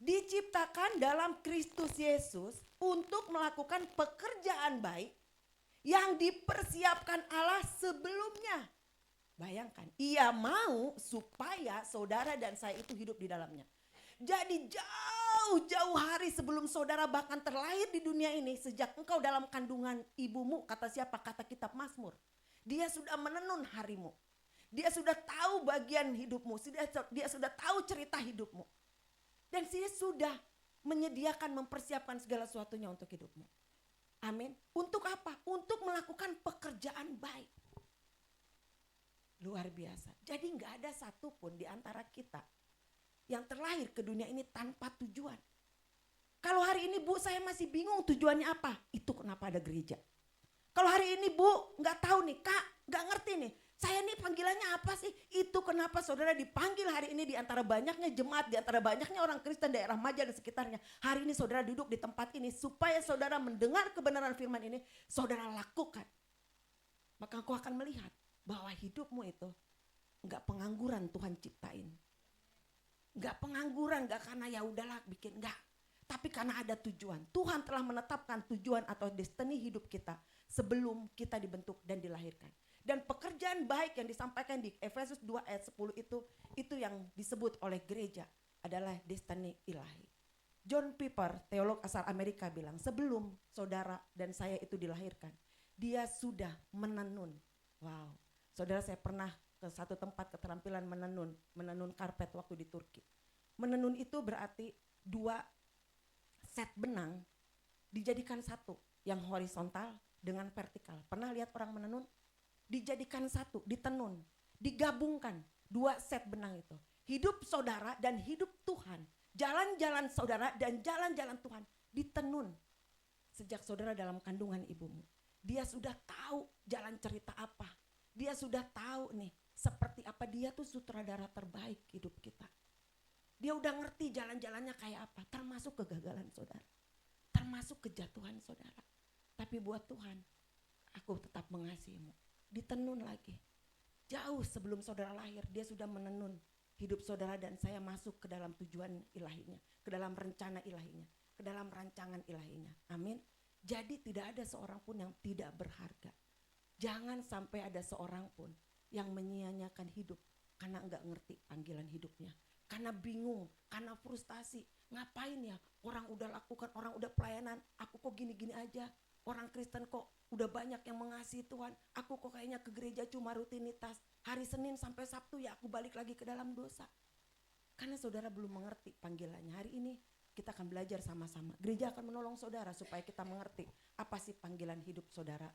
Diciptakan dalam Kristus Yesus untuk melakukan pekerjaan baik yang dipersiapkan Allah sebelumnya. Bayangkan, ia mau supaya saudara dan saya itu hidup di dalamnya. Jadi jauh-jauh hari sebelum saudara bahkan terlahir di dunia ini, sejak engkau dalam kandungan ibumu, kata siapa? Kata kitab Mazmur. Dia sudah menenun harimu. Dia sudah tahu bagian hidupmu, dia sudah tahu cerita hidupmu. Dan dia sudah menyediakan, mempersiapkan segala sesuatunya untuk hidupmu. Amin. Untuk apa? Untuk melakukan pekerjaan baik. Luar biasa. Jadi nggak ada satupun di antara kita yang terlahir ke dunia ini tanpa tujuan. Kalau hari ini Bu saya masih bingung tujuannya apa, itu kenapa ada gereja. Kalau hari ini Bu nggak tahu nih Kak, nggak ngerti nih, saya nih panggilannya apa sih, itu kenapa saudara dipanggil hari ini di antara banyaknya jemaat, di antara banyaknya orang Kristen daerah Maja dan sekitarnya. Hari ini saudara duduk di tempat ini supaya saudara mendengar kebenaran firman ini, saudara lakukan. Maka engkau akan melihat bahwa hidupmu itu nggak pengangguran Tuhan ciptain. Gak pengangguran, gak karena ya udahlah bikin, enggak. Tapi karena ada tujuan. Tuhan telah menetapkan tujuan atau destiny hidup kita sebelum kita dibentuk dan dilahirkan. Dan pekerjaan baik yang disampaikan di Efesus 2 ayat 10 itu yang disebut oleh gereja adalah destiny ilahi. John Piper, teolog asal Amerika bilang, sebelum saudara dan saya itu dilahirkan, dia sudah menenun. Wow, saudara saya pernah ke satu tempat keterampilan menenun karpet waktu di Turki. Menenun itu berarti 2 set benang dijadikan satu, yang horizontal dengan vertikal. Pernah lihat orang menenun? Dijadikan satu, ditenun, digabungkan 2 set benang itu. Hidup saudara dan hidup Tuhan, jalan-jalan saudara dan jalan-jalan Tuhan ditenun sejak saudara dalam kandungan ibumu. Dia sudah tahu jalan cerita apa. Dia sudah tahu nih seperti apa, dia tuh sutradara terbaik hidup kita. Dia udah ngerti jalan-jalannya kayak apa, termasuk kegagalan saudara, termasuk kejatuhan saudara. Tapi buat Tuhan, aku tetap mengasihimu. Ditenun lagi. Jauh sebelum saudara lahir, dia sudah menenun hidup saudara dan saya masuk ke dalam tujuan ilahinya, ke dalam rencana ilahinya, ke dalam rancangan ilahinya. Amin. Jadi tidak ada seorang pun yang tidak berharga. Jangan sampai ada seorang pun yang menyia-nyiakan hidup karena enggak ngerti panggilan hidupnya, karena bingung, karena frustasi. Ngapain ya, orang udah lakukan, orang udah pelayanan, aku kok gini-gini aja. Orang Kristen kok udah banyak yang mengasihi Tuhan, aku kok kayaknya ke gereja cuma rutinitas. Hari Senin sampai Sabtu ya aku balik lagi ke dalam dosa. Karena saudara belum mengerti panggilannya. Hari ini kita akan belajar sama-sama. Gereja akan menolong saudara supaya kita mengerti apa sih panggilan hidup saudara,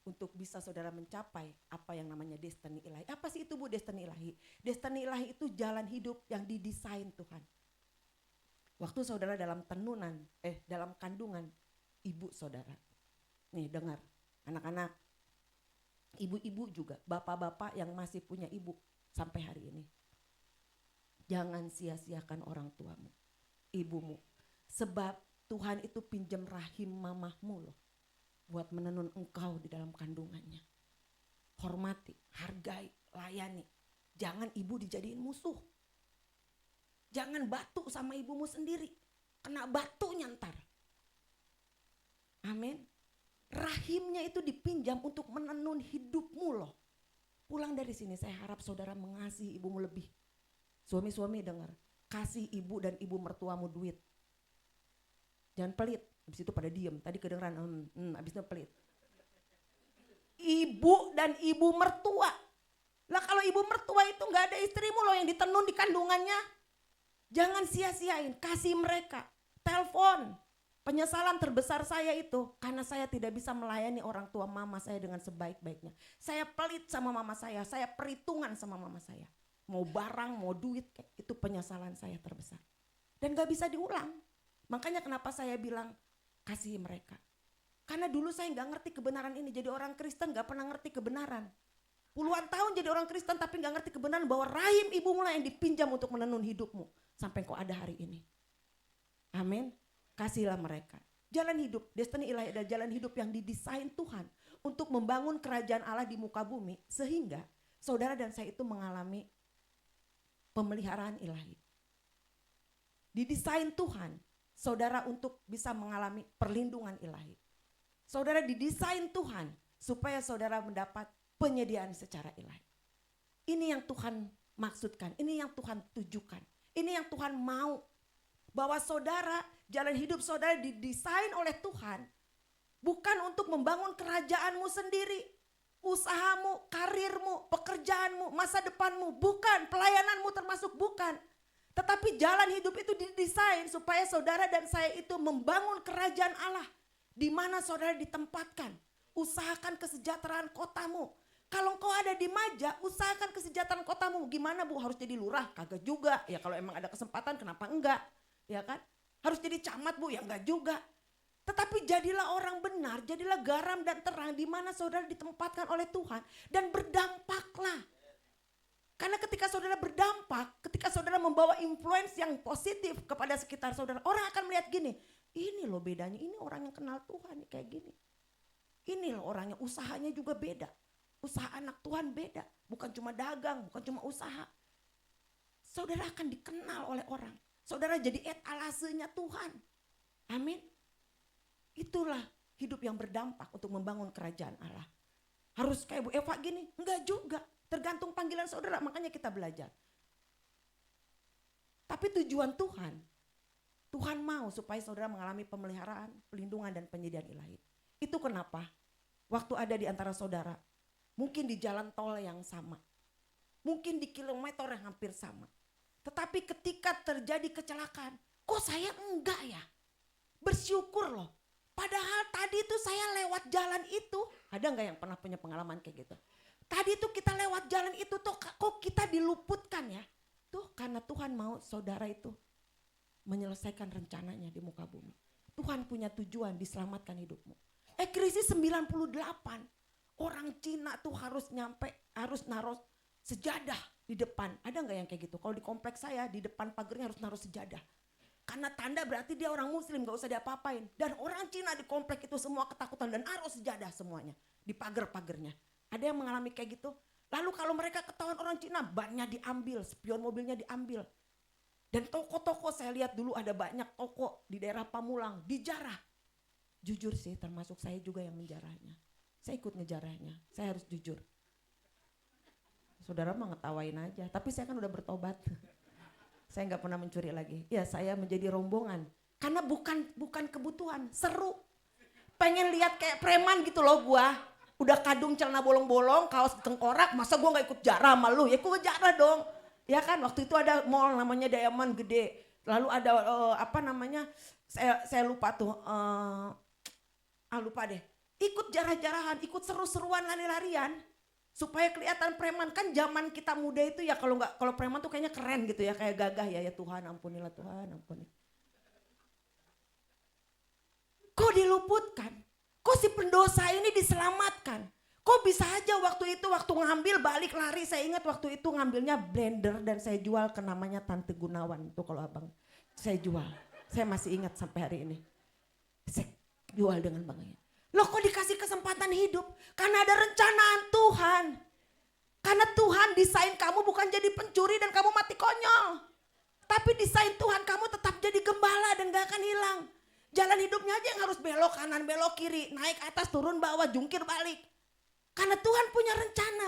untuk bisa saudara mencapai apa yang namanya destiny ilahi. Apa sih itu Bu destiny ilahi? Destiny ilahi itu jalan hidup yang didesain Tuhan. Waktu saudara dalam dalam kandungan ibu saudara. Nih dengar, anak-anak, ibu-ibu juga, bapak-bapak yang masih punya ibu sampai hari ini. Jangan sia-siakan orang tuamu, ibumu. Sebab Tuhan itu pinjam rahim mamahmu loh, buat menenun engkau di dalam kandungannya. Hormati, hargai, layani. Jangan ibu dijadiin musuh. Jangan batu sama ibumu sendiri. Kena batunya ntar. Amin. Rahimnya itu dipinjam untuk menenun hidupmu loh. Pulang dari sini saya harap saudara mengasihi ibumu lebih. Suami-suami dengar, kasih ibu dan ibu mertuamu duit. Jangan pelit. Habis itu pada diem, tadi kedengeran habis itu pelit. Ibu dan ibu mertua. Lah kalau ibu mertua itu gak ada istrimu loh yang ditenun di kandungannya. Jangan sia-siain, kasih mereka. telepon. Penyesalan terbesar saya itu karena saya tidak bisa melayani orang tua mama saya dengan sebaik-baiknya. Saya pelit sama mama saya perhitungan sama mama saya. Mau barang, mau duit, itu penyesalan saya terbesar. Dan gak bisa diulang. Makanya kenapa saya bilang kasihi mereka. Karena dulu saya gak ngerti kebenaran ini. Jadi orang Kristen gak pernah ngerti kebenaran. Puluhan tahun jadi orang Kristen tapi gak ngerti kebenaran bahwa rahim ibumu lah yang dipinjam untuk menenun hidupmu. Sampai kau ada hari ini. Amin. Kasihilah mereka. Jalan hidup, destiny ilahi adalah jalan hidup yang didesain Tuhan untuk membangun kerajaan Allah di muka bumi sehingga saudara dan saya itu mengalami pemeliharaan ilahi. Didesain Tuhan saudara untuk bisa mengalami perlindungan ilahi. Saudara didesain Tuhan supaya saudara mendapat penyediaan secara ilahi. Ini yang Tuhan maksudkan, ini yang Tuhan tujukan, ini yang Tuhan mau. Bahwa saudara, jalan hidup saudara didesain oleh Tuhan bukan untuk membangun kerajaanmu sendiri, usahamu, karirmu, pekerjaanmu, masa depanmu, bukan, pelayananmu termasuk bukan. Tetapi jalan hidup itu didesain supaya saudara dan saya itu membangun kerajaan Allah di mana saudara ditempatkan. Usahakan kesejahteraan kotamu. Kalau engkau ada di Maja, usahakan kesejahteraan kotamu. Gimana Bu, harus jadi lurah? Kagak juga. Ya kalau emang ada kesempatan kenapa enggak? Ya kan? Harus jadi camat Bu, ya enggak juga. Tetapi jadilah orang benar, jadilah garam dan terang di mana saudara ditempatkan oleh Tuhan dan berdampaklah. Karena ketika saudara berdampak, ketika saudara membawa influence yang positif kepada sekitar saudara, orang akan melihat gini, ini loh bedanya, ini orang yang kenal Tuhan kayak gini. Ini loh orangnya, usahanya juga beda. Usaha anak Tuhan beda, bukan cuma dagang, bukan cuma usaha. Saudara akan dikenal oleh orang. Saudara jadi etalasenya Tuhan. Amin. Itulah hidup yang berdampak untuk membangun kerajaan Allah. Harus kayak Bu Eva gini? Enggak juga. Tergantung panggilan saudara, makanya kita belajar. Tapi tujuan Tuhan, Tuhan mau supaya saudara mengalami pemeliharaan, pelindungan dan penyediaan ilahi. Itu kenapa waktu ada di antara saudara, mungkin di jalan tol yang sama, mungkin di kilometer yang hampir sama. Tetapi ketika terjadi kecelakaan, kok saya enggak ya? Bersyukur loh. Padahal tadi itu saya lewat jalan itu. Ada enggak yang pernah punya pengalaman kayak gitu? Tadi itu kita lewat jalan itu tuh kok kita diluputkan ya? Tuh karena Tuhan mau saudara itu menyelesaikan rencananya di muka bumi. Tuhan punya tujuan diselamatkan hidupmu. Krisis 98. Orang Cina tuh harus naruh sejadah di depan. Ada nggak yang kayak gitu? Kalau di kompleks saya di depan pagarnya harus naruh sejadah. Karena tanda berarti dia orang muslim, gak usah diapa-apain. Dan orang Cina di komplek itu semua ketakutan dan naruh sejadah semuanya. Di pagar-pagarnya. Ada yang mengalami kayak gitu? Lalu kalau mereka ketahuan orang Cina, bannya diambil, spion mobilnya diambil. Dan toko-toko saya lihat dulu ada banyak toko di daerah Pamulang, dijarah. Jujur sih termasuk saya juga yang menjarahnya. Saya ikut ngejarahnya, saya harus jujur. Saudara mah ngetawain aja, tapi saya kan udah bertobat. Saya nggak pernah mencuri lagi. Ya saya menjadi rombongan, karena bukan kebutuhan, seru. Pengen lihat kayak preman gitu loh gua. Udah kadung celana bolong-bolong, kaos tengkorak, masa gua nggak ikut jarah sama lu? Ya gua jarah dong. Ya kan waktu itu ada mall namanya Diamond gede. Lalu ada saya lupa tuh, lupa deh. Ikut jarah-jarahan, ikut seru-seruan lari-larian. Supaya kelihatan preman. Kan zaman kita muda itu ya kalau preman tuh kayaknya keren gitu ya. Kayak gagah ya Tuhan ampunilah Tuhan ampuni. Kok diluputkan? Kok si pendosa ini diselamatkan? Kok bisa aja waktu ngambil balik lari. Saya ingat waktu itu ngambilnya blender dan saya jual ke namanya Tante Gunawan. Itu kalau abang saya jual. Saya masih ingat sampai hari ini. Saya jual dengan bangga. Loh kok dikasih kesempatan hidup? Karena ada rencanaan Tuhan. Karena Tuhan desain kamu bukan jadi pencuri dan kamu mati konyol. Tapi desain Tuhan kamu tetap jadi gembala dan gak akan hilang. Jalan hidupnya aja yang harus belok kanan, belok kiri. Naik atas, turun bawah, jungkir balik. Karena Tuhan punya rencana.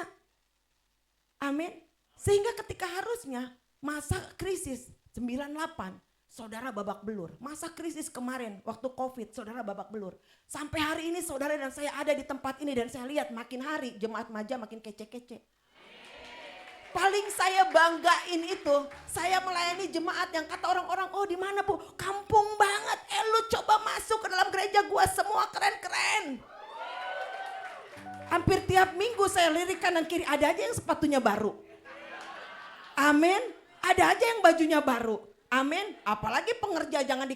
Amin. Sehingga ketika harusnya masa krisis 98. Saudara babak belur. Masa krisis kemarin waktu COVID saudara babak belur. Sampai hari ini saudara dan saya ada di tempat ini dan saya lihat makin hari jemaat Maja makin kece-kece. paling saya banggain itu, saya melayani jemaat yang kata orang-orang, oh di mana Bu? Kampung banget. Lu coba masuk ke dalam gereja gua, semua keren-keren. Hampir tiap minggu saya lirik kanan kiri, ada aja yang sepatunya baru. Amin. Ada aja yang bajunya baru. Amin. Apalagi pengerja, jangan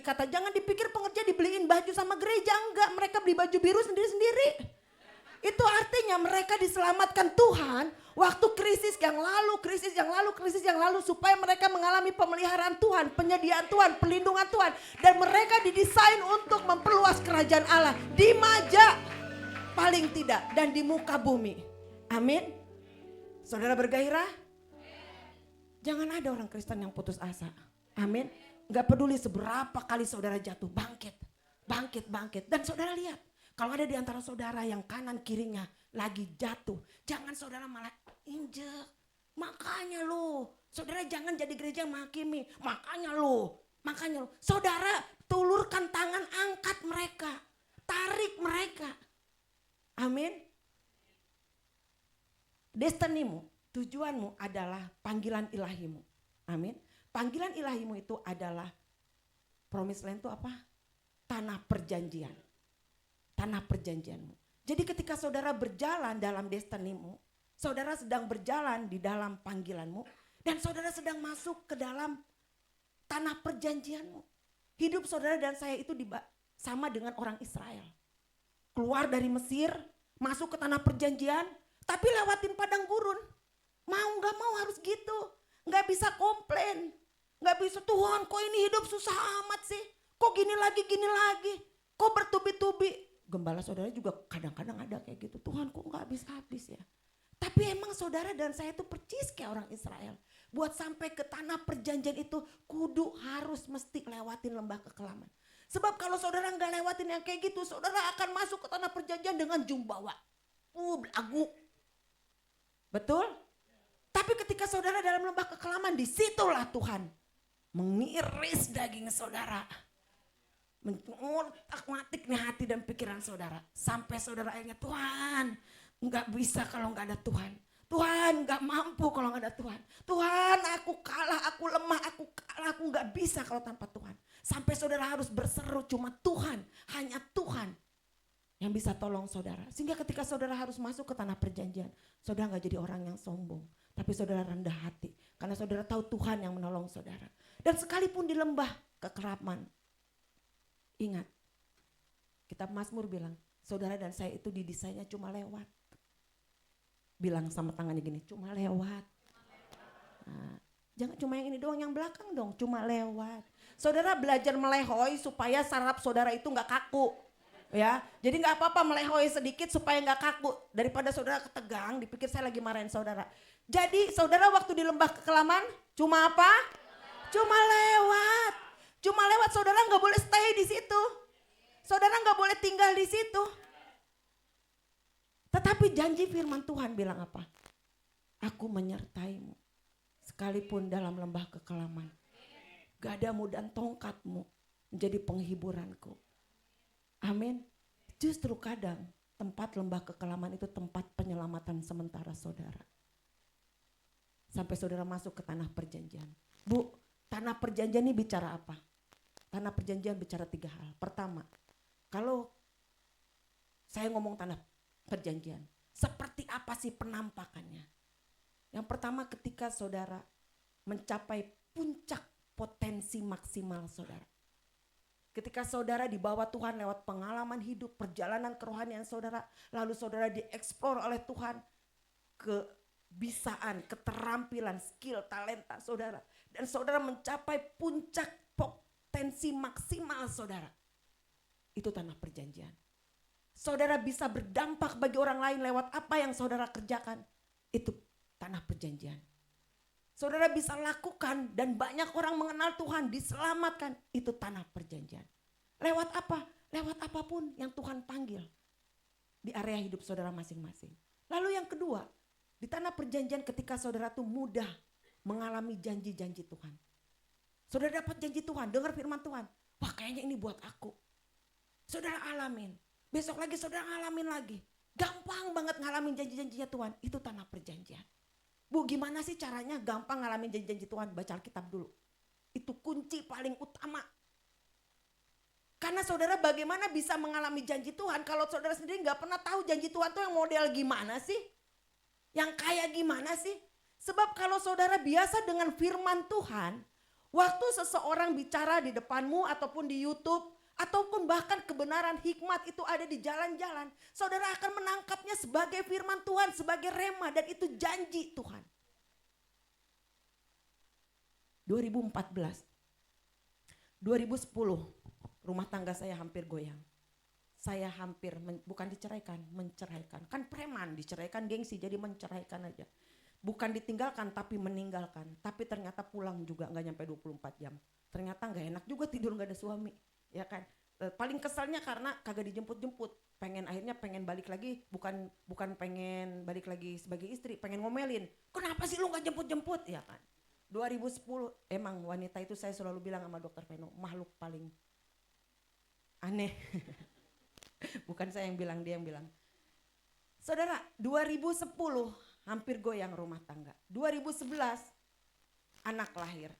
dipikir pengerja dibeliin baju sama gereja, enggak. Mereka beli baju biru sendiri-sendiri. Itu artinya mereka diselamatkan Tuhan waktu krisis yang lalu supaya mereka mengalami pemeliharaan Tuhan, penyediaan Tuhan, perlindungan Tuhan. Dan mereka didesain untuk memperluas kerajaan Allah di Maja paling tidak dan di muka bumi. Amin. Saudara bergairah? Jangan ada orang Kristen yang putus asa. Amin. Gak peduli seberapa kali saudara jatuh, bangkit. Dan saudara lihat. Kalau ada di antara saudara yang kanan kirinya lagi jatuh, jangan saudara malah injek. Makanya lu, saudara jangan jadi gereja yang menghakimi. Makanya lu. Saudara tulurkan tangan, angkat mereka. Tarik mereka. Amin. Destinimu, tujuanmu adalah panggilan ilahimu. Amin. Panggilan ilahimu itu adalah, promised land itu apa? Tanah perjanjian. Tanah perjanjianmu. Jadi ketika saudara berjalan dalam destinimu, saudara sedang berjalan di dalam panggilanmu, dan saudara sedang masuk ke dalam tanah perjanjianmu. Hidup saudara dan saya itu sama dengan orang Israel. Keluar dari Mesir, masuk ke tanah perjanjian, tapi lewatin padang gurun. Mau gak mau harus gitu. Gak bisa komplain. Gak bisa, Tuhan kok ini hidup susah amat sih. Kok gini lagi. Kok bertubi-tubi. Gembala saudara juga kadang-kadang ada kayak gitu. Tuhan kok gak habis-habis ya. Tapi emang saudara dan saya itu percis kayak orang Israel. Buat sampai ke tanah perjanjian itu kudu harus mesti lewatin lembah kekelaman. Sebab kalau saudara gak lewatin yang kayak gitu, saudara akan masuk ke tanah perjanjian dengan jumbawa. Belagu. Betul? Tapi ketika saudara dalam lembah kekelaman, disitulah Tuhan mengiris daging saudara. Mengotak-ngatik nih hati dan pikiran saudara. Sampai saudara akhirnya, Tuhan gak bisa kalau gak ada Tuhan. Tuhan gak mampu kalau gak ada Tuhan. Tuhan aku kalah, aku lemah, aku gak bisa kalau tanpa Tuhan. Sampai saudara harus berseru cuma Tuhan, hanya Tuhan yang bisa tolong saudara. Sehingga ketika saudara harus masuk ke tanah perjanjian, saudara gak jadi orang yang sombong. Tapi saudara rendah hati karena saudara tahu Tuhan yang menolong saudara. Dan sekalipun di lembah kekeraman, ingat, kitab Mazmur bilang, saudara dan saya itu didesainnya cuma lewat. Bilang sama tangannya gini, cuma lewat. Nah, jangan cuma yang ini doang, yang belakang dong, cuma lewat. Saudara belajar melehoi supaya saraf saudara itu gak kaku. Ya, jadi gak apa-apa melehoi sedikit supaya gak kaku. Daripada saudara ketegang, dipikir saya lagi marahin saudara. Jadi saudara waktu di lembah kekelaman, cuma apa? Cuma lewat. Cuma lewat, saudara gak boleh stay di situ. Saudara gak boleh tinggal di situ. Tetapi janji firman Tuhan bilang apa? Aku menyertaimu sekalipun dalam lembah kekelaman. Gadamu dan tongkatmu menjadi penghiburanku. Amin. Justru kadang tempat lembah kekelaman itu tempat penyelamatan sementara saudara. Sampai saudara masuk ke tanah perjanjian. Bu, tanah perjanjian ini bicara apa? Tanah perjanjian bicara 3 hal. Pertama, kalau saya ngomong tanah perjanjian, seperti apa sih penampakannya? Yang pertama, ketika saudara mencapai puncak potensi maksimal saudara. Ketika saudara dibawa Tuhan lewat pengalaman hidup, perjalanan kerohanian saudara, lalu saudara dieksplor oleh Tuhan, kebisaan, keterampilan, skill, talenta saudara. Dan saudara mencapai puncak potensi maksimal saudara. Itu tanah perjanjian. Saudara bisa berdampak bagi orang lain lewat apa yang saudara kerjakan. Itu tanah perjanjian. Saudara bisa lakukan dan banyak orang mengenal Tuhan, diselamatkan. Itu tanah perjanjian. Lewat apa? Lewat apapun yang Tuhan panggil di area hidup saudara masing-masing. Lalu yang kedua, di tanah perjanjian ketika saudara tuh mudah mengalami janji-janji Tuhan. Saudara dapat janji Tuhan, dengar firman Tuhan. Wah kayaknya ini buat aku. Saudara alamin. Besok lagi saudara ngalamin lagi. Gampang banget ngalamin janji-janjinya Tuhan. Itu tanah perjanjian. Bu, gimana sih caranya gampang ngalamin janji-janji Tuhan? Baca Alkitab dulu. Itu kunci paling utama. Karena saudara bagaimana bisa mengalami janji Tuhan kalau saudara sendiri gak pernah tahu janji Tuhan tuh yang model gimana sih? Yang kayak gimana sih? Sebab kalau saudara biasa dengan firman Tuhan, waktu seseorang bicara di depanmu ataupun di YouTube, ataupun bahkan kebenaran hikmat itu ada di jalan-jalan, saudara akan menangkapnya sebagai firman Tuhan, sebagai rema, dan itu janji Tuhan. 2014, 2010, rumah tangga saya hampir goyang. Saya hampir, bukan diceraikan, menceraikan. Kan preman, diceraikan gengsi, jadi menceraikan aja. Bukan ditinggalkan tapi meninggalkan. Tapi ternyata pulang juga gak nyampe 24 jam. Ternyata gak enak juga tidur gak ada suami. Ya kan, paling kesalnya karena kagak dijemput-jemput. Akhirnya pengen balik lagi, bukan pengen balik lagi sebagai istri, pengen ngomelin. Kenapa sih lu gak jemput-jemput? Ya kan. 2010, emang wanita itu saya selalu bilang sama dokter Veno, makhluk paling aneh. Bukan saya yang bilang, dia yang bilang. Saudara, 2010 hampir goyang rumah tangga. 2011 anak lahir.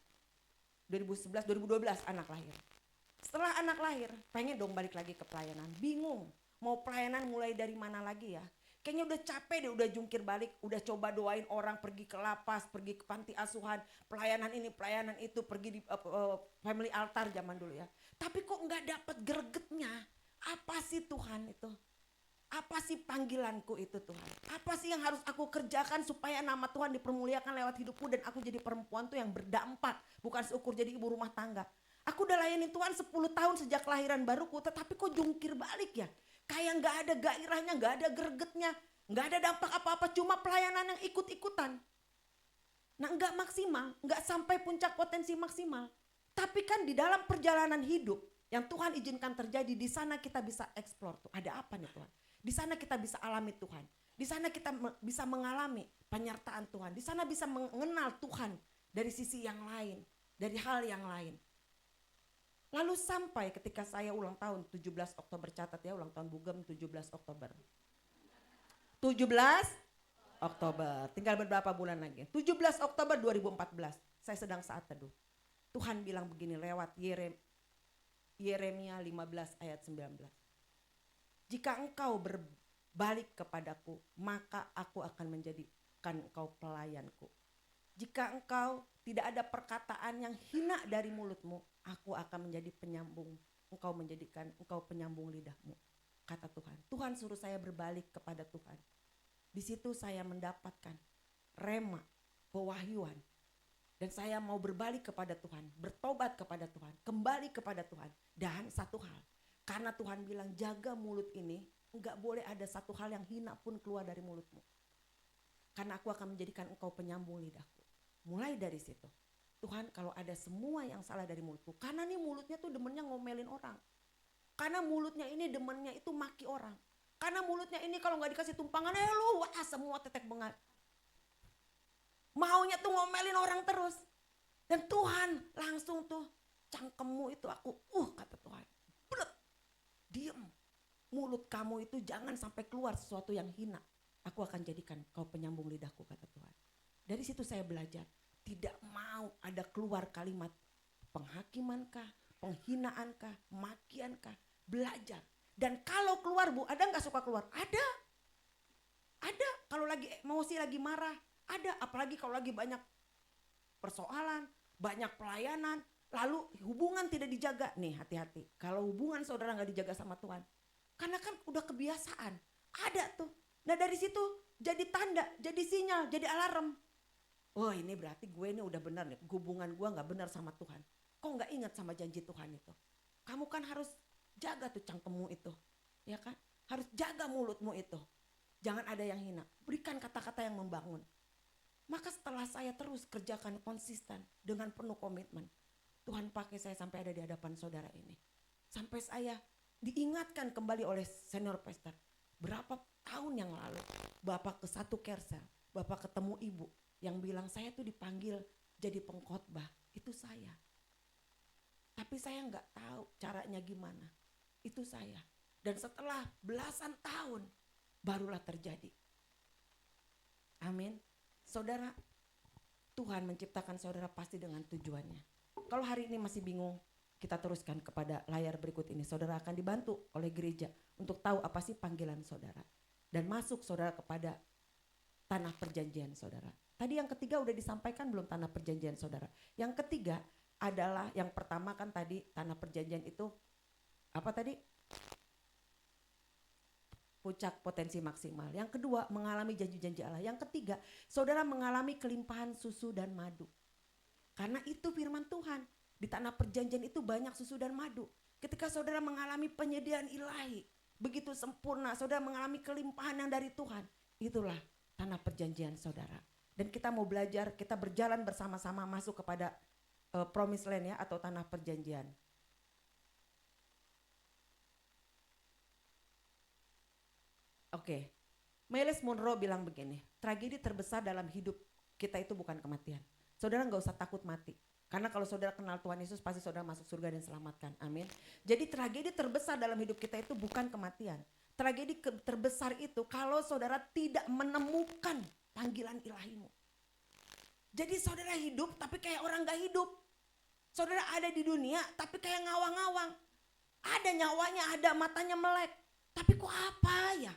2011, 2012 anak lahir. Setelah anak lahir, pengen dong balik lagi ke pelayanan. Bingung, mau pelayanan mulai dari mana lagi ya. Kayaknya udah capek deh, udah jungkir balik, udah coba doain orang pergi ke lapas, pergi ke panti asuhan, pelayanan ini, pelayanan itu, pergi di family altar zaman dulu ya. Tapi kok nggak dapat gregetnya. Apa sih Tuhan itu? Apa sih panggilanku itu Tuhan? Apa sih yang harus aku kerjakan supaya nama Tuhan dipermuliakan lewat hidupku dan aku jadi perempuan tuh yang berdampak, bukan seukur jadi ibu rumah tangga. Aku udah layani Tuhan 10 tahun sejak kelahiran baruku, tetapi kok jungkir balik ya? Kayak gak ada gairahnya, gak ada gregetnya, gak ada dampak apa-apa, cuma pelayanan yang ikut-ikutan. Nah gak maksimal, gak sampai puncak potensi maksimal. Tapi kan di dalam perjalanan hidup yang Tuhan izinkan terjadi, di sana kita bisa eksplor tuh, ada apa nih Tuhan? Di sana kita bisa alami Tuhan. Di sana kita bisa mengalami penyertaan Tuhan. Di sana bisa mengenal Tuhan dari sisi yang lain, dari hal yang lain. Lalu sampai ketika saya ulang tahun 17 Oktober, catat ya, ulang tahun Bugem 17 Oktober. 17 Oktober, tinggal beberapa bulan lagi. 17 Oktober 2014, saya sedang saat teduh. Tuhan bilang begini lewat Yeremia 15 ayat 19. Jika engkau berbalik kepadaku, maka aku akan menjadikan engkau pelayanku. Jika engkau tidak ada perkataan yang hina dari mulutmu, aku akan menjadi penyambung. Engkau penyambung lidahmu, kata Tuhan. Tuhan suruh saya berbalik kepada Tuhan. Di situ saya mendapatkan rema, pewahyuan. Dan saya mau berbalik kepada Tuhan, bertobat kepada Tuhan, kembali kepada Tuhan. Dan satu hal, karena Tuhan bilang jaga mulut ini, enggak boleh ada satu hal yang hina pun keluar dari mulutmu. Karena aku akan menjadikan engkau penyambung lidahku. Mulai dari situ, Tuhan kalau ada semua yang salah dari mulutku, karena nih mulutnya tuh demennya ngomelin orang. Karena mulutnya ini demennya itu maki orang. Karena mulutnya ini kalau gak dikasih tumpangan, lu wah semua tetek bengat. Maunya tuh ngomelin orang terus. Dan Tuhan langsung tuh, cangkemmu itu aku, kata Tuhan. Blek, diem. Mulut kamu itu jangan sampai keluar sesuatu yang hina. Aku akan jadikan kau penyambung lidahku, kata Tuhan. Dari situ saya belajar, tidak mau ada keluar kalimat penghakimankah, penghinaankah, makiankah, belajar. Dan kalau keluar Bu, ada gak suka keluar? Ada. Ada, kalau lagi emosi, lagi marah, ada. Apalagi kalau lagi banyak persoalan, banyak pelayanan, lalu hubungan tidak dijaga. Nih hati-hati, kalau hubungan saudara gak dijaga sama Tuhan, karena kan udah kebiasaan, ada tuh. Nah dari situ jadi tanda, jadi sinyal, jadi alarm. Oh ini berarti gue ini udah benar nih, hubungan gue gak benar sama Tuhan. Kok gak ingat sama janji Tuhan itu? Kamu kan harus jaga tuh cangkemmu itu, ya kan? Harus jaga mulutmu itu. Jangan ada yang hina, berikan kata-kata yang membangun. Maka setelah saya terus kerjakan konsisten dengan penuh komitmen, Tuhan pakai saya sampai ada di hadapan saudara ini. Sampai saya diingatkan kembali oleh senior pastor. Berapa tahun yang lalu, Bapak ke satu Kersel, Bapak ketemu ibu yang bilang saya tuh dipanggil jadi pengkhotbah, itu saya. Tapi saya nggak tahu caranya gimana, itu saya. Dan setelah belasan tahun barulah terjadi. Amin. Saudara, Tuhan menciptakan saudara pasti dengan tujuannya. Kalau hari ini masih bingung, kita teruskan kepada layar berikut ini. Saudara akan dibantu oleh gereja untuk tahu apa sih panggilan saudara. Dan masuk saudara kepada tanah perjanjian saudara. Tadi yang ketiga udah disampaikan belum tanah perjanjian saudara. Yang ketiga adalah, yang pertama kan tadi tanah perjanjian itu apa tadi? Puncak potensi maksimal. Yang kedua mengalami janji-janji Allah. Yang ketiga saudara mengalami kelimpahan susu dan madu. Karena itu firman Tuhan. Di tanah perjanjian itu banyak susu dan madu. Ketika saudara mengalami penyediaan ilahi, begitu sempurna, saudara mengalami kelimpahan yang dari Tuhan. Itulah tanah perjanjian saudara. Dan kita mau belajar, kita berjalan bersama-sama masuk kepada promised land ya, atau tanah perjanjian. Oke, Miles Monroe bilang begini, tragedi terbesar dalam hidup kita itu bukan kematian. Saudara nggak usah takut mati. Karena kalau saudara kenal Tuhan Yesus, pasti saudara masuk surga dan selamatkan. Amin. Jadi tragedi terbesar dalam hidup kita itu bukan kematian. Tragedi terbesar itu kalau saudara tidak menemukan panggilan ilahimu. Jadi saudara hidup tapi kayak orang gak hidup. Saudara ada di dunia tapi kayak ngawang-ngawang. Ada nyawanya, ada matanya melek. Tapi kok apa ya?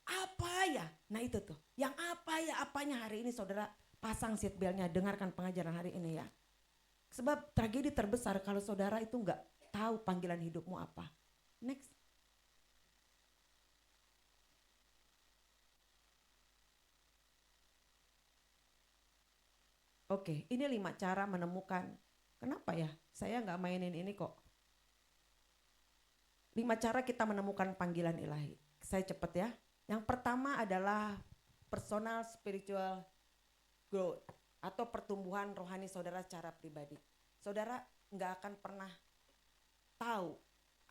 Apa ya? Nah itu tuh. Yang apa ya, apanya hari ini saudara pasang seatbeltnya, dengarkan pengajaran hari ini ya. Sebab tragedi terbesar kalau saudara itu gak tahu panggilan hidupmu apa. Next. Oke, ini 5 cara menemukan. Kenapa ya? Saya nggak mainin ini kok. 5 cara kita menemukan panggilan ilahi. Saya cepet ya. Yang pertama adalah personal spiritual growth atau pertumbuhan rohani saudara secara pribadi. Saudara nggak akan pernah tahu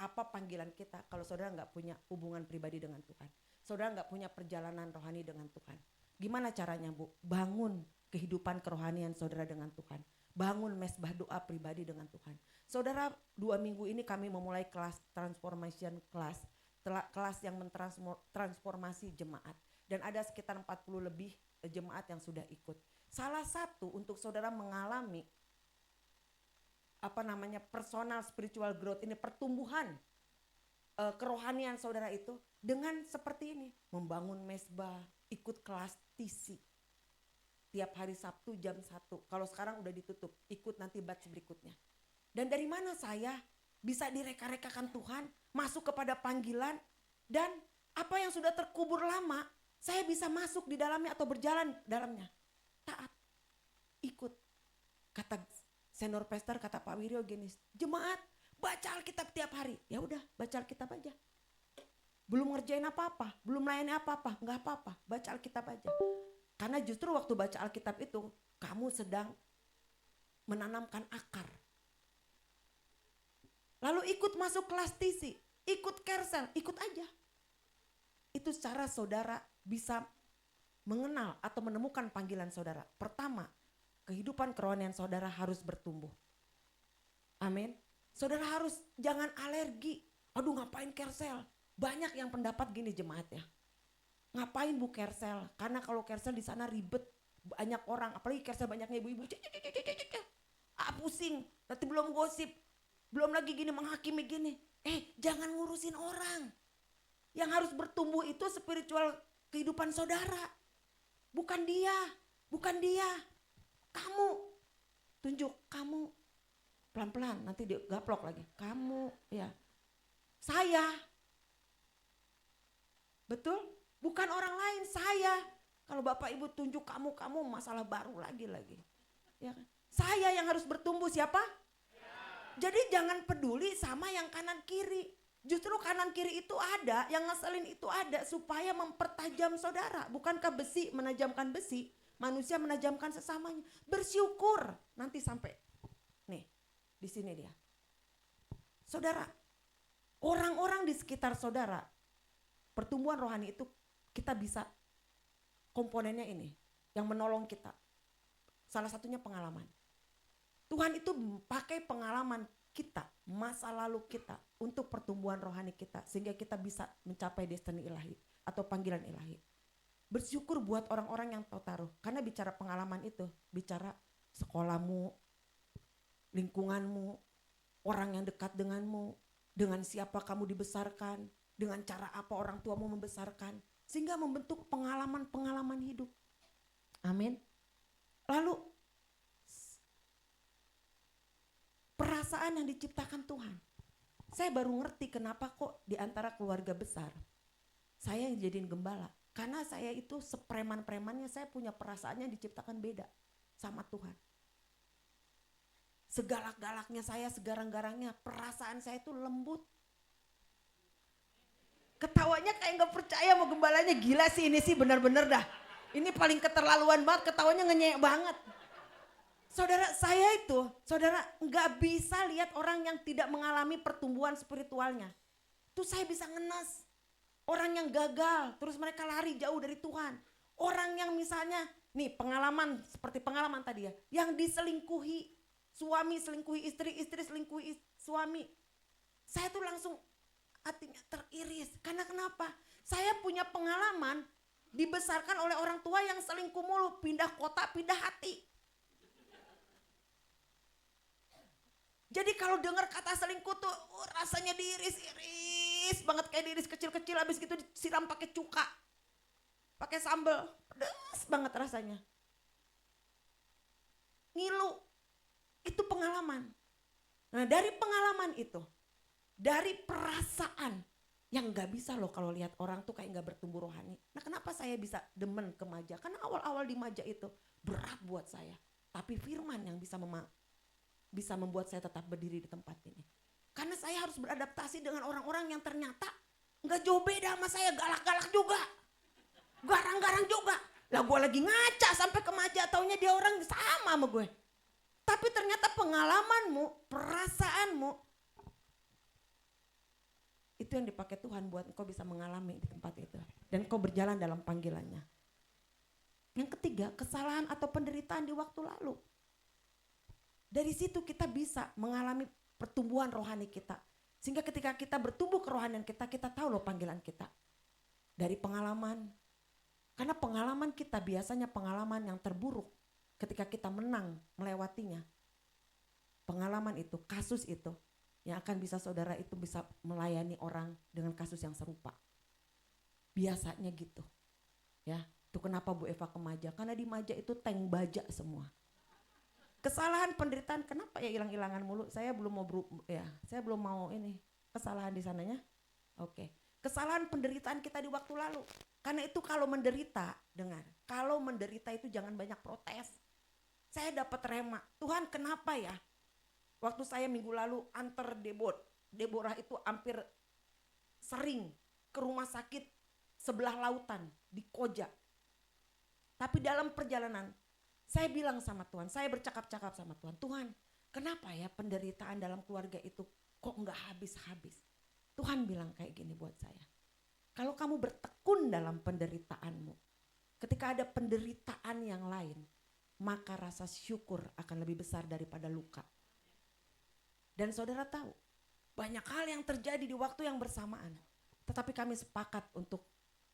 apa panggilan kita kalau saudara nggak punya hubungan pribadi dengan Tuhan. Saudara nggak punya perjalanan rohani dengan Tuhan. Gimana caranya Bu? Bangun kehidupan kerohanian saudara dengan Tuhan. Bangun mesbah doa pribadi dengan Tuhan. Saudara, 2 minggu ini kami memulai kelas transformation class. Kelas yang mentransformasi jemaat. Dan ada sekitar 40 lebih jemaat yang sudah ikut. Salah satu untuk saudara mengalami personal spiritual growth ini, pertumbuhan kerohanian saudara itu dengan seperti ini. Membangun mesbah, ikut kelas TC. Tiap hari Sabtu jam 1. Kalau sekarang udah ditutup, ikut nanti batch berikutnya. Dan dari mana saya bisa direka-rekakan Tuhan, masuk kepada panggilan, dan apa yang sudah terkubur lama, saya bisa masuk di dalamnya atau berjalan dalamnya. Taat, ikut. Kata senior pastor, kata Pak Wiryo gini, jemaat baca Alkitab tiap hari. Ya udah, baca Alkitab aja. Belum ngerjain apa-apa, belum melayani apa-apa, nggak apa-apa, baca Alkitab aja. Karena justru waktu baca Alkitab itu, kamu sedang menanamkan akar. Lalu ikut masuk kelas TC, ikut Kersel, ikut aja. Itu cara saudara bisa mengenal atau menemukan panggilan saudara. Pertama, kehidupan kerohanian saudara harus bertumbuh. Amin. Saudara harus jangan alergi. Aduh ngapain Kersel? Banyak yang pendapat gini jemaat ya. Ngapain Bu Kersel? Karena kalau Kersel di sana ribet, banyak orang, apalagi Kersel banyaknya ibu-ibu. Pusing, nanti belum gosip, belum lagi gini menghakimi gini. Jangan ngurusin orang. Yang harus bertumbuh itu spiritual kehidupan saudara. Bukan dia, bukan dia. Kamu, tunjuk kamu. Pelan-pelan, nanti dia gaplok lagi. Kamu, ya. Saya. Betul? Bukan orang lain, saya. Kalau Bapak Ibu tunjuk kamu masalah baru lagi. Ya kan? Saya yang harus bertumbuh, siapa? Ya. Jadi jangan peduli sama yang kanan kiri. Justru kanan kiri itu ada, yang ngeselin itu ada supaya mempertajam saudara. Bukankah besi menajamkan besi, manusia menajamkan sesamanya. Bersyukur nanti sampai. Nih, di sini dia. Saudara, orang-orang di sekitar saudara, pertumbuhan rohani itu kita bisa komponennya ini yang menolong kita. Salah satunya pengalaman. Tuhan itu pakai pengalaman kita, masa lalu kita untuk pertumbuhan rohani kita sehingga kita bisa mencapai destiny ilahi atau panggilan ilahi. Bersyukur buat orang-orang yang tahu taruh. Karena bicara pengalaman itu, bicara sekolahmu, lingkunganmu, orang yang dekat denganmu, dengan siapa kamu dibesarkan, dengan cara apa orang tuamu membesarkan, sehingga membentuk pengalaman-pengalaman hidup. Amin. Lalu perasaan yang diciptakan Tuhan. Saya baru ngerti kenapa kok di antara keluarga besar saya yang jadiin gembala. Karena saya itu sepreman-premannya, saya punya perasaan yang diciptakan beda sama Tuhan. Segalak-galaknya saya, segarang-garangnya, perasaan saya itu lembut. Ketawanya kayak gak percaya mau gembalanya, gila sih ini sih benar-benar dah. Ini paling keterlaluan banget, ketawanya ngenyek banget. Saudara, saya itu, saudara gak bisa lihat orang yang tidak mengalami pertumbuhan spiritualnya. Itu saya bisa ngenes. Orang yang gagal, terus mereka lari jauh dari Tuhan. Orang yang misalnya, nih pengalaman, seperti pengalaman tadi ya, yang diselingkuhi, suami selingkuhi istri, istri selingkuhi suami. Saya tuh langsung hatinya teriris. Karena kenapa? Saya punya pengalaman dibesarkan oleh orang tua yang selingkuh mulu, pindah kota, pindah hati. Jadi kalau dengar kata selingkuh tuh rasanya diiris-iris banget, kayak diiris kecil-kecil, habis gitu disiram pakai cuka, pakai sambal, pedas banget rasanya. Ngilu, itu pengalaman. Nah dari pengalaman itu, dari perasaan yang gak bisa loh kalau lihat orang tuh kayak gak bertumbuh rohani. Nah kenapa saya bisa demen ke Maja? Karena awal-awal di Maja itu berat buat saya. Tapi firman yang bisa membuat saya tetap berdiri di tempat ini. Karena saya harus beradaptasi dengan orang-orang yang ternyata gak jauh beda sama saya, galak-galak juga. Garang-garang juga. Lah gue lagi ngaca sampai ke Maja, taunya dia orang sama sama gue. Tapi ternyata pengalamanmu, perasaanmu, itu yang dipakai Tuhan buat engkau bisa mengalami di tempat itu. Dan engkau berjalan dalam panggilannya. Yang ketiga, kesalahan atau penderitaan di waktu lalu. Dari situ kita bisa mengalami pertumbuhan rohani kita. Sehingga ketika kita bertumbuh kerohanian kita tahu loh panggilan kita. Dari pengalaman. Karena pengalaman kita biasanya pengalaman yang terburuk. Ketika kita menang melewatinya. Pengalaman itu, kasus itu. Yang akan bisa saudara itu bisa melayani orang dengan kasus yang serupa. Biasanya gitu. Ya, itu kenapa Bu Eva ke Maja. Karena di Maja itu tank baja semua. Kesalahan penderitaan, kenapa ya hilang-hilangan mulu? Saya belum mau ini kesalahan di sananya. Oke. Kesalahan penderitaan kita di waktu lalu. Karena itu kalau menderita, dengar. Kalau menderita itu jangan banyak protes. Saya dapat rema. Tuhan kenapa ya? Waktu saya minggu lalu antar Deborah itu hampir sering ke rumah sakit sebelah lautan di Koja. Tapi dalam perjalanan saya bilang sama Tuhan, saya bercakap-cakap sama Tuhan, Tuhan kenapa ya penderitaan dalam keluarga itu kok enggak habis-habis. Tuhan bilang kayak gini buat saya, kalau kamu bertekun dalam penderitaanmu, ketika ada penderitaan yang lain, maka rasa syukur akan lebih besar daripada luka. Dan saudara tahu, banyak hal yang terjadi di waktu yang bersamaan, tetapi kami sepakat untuk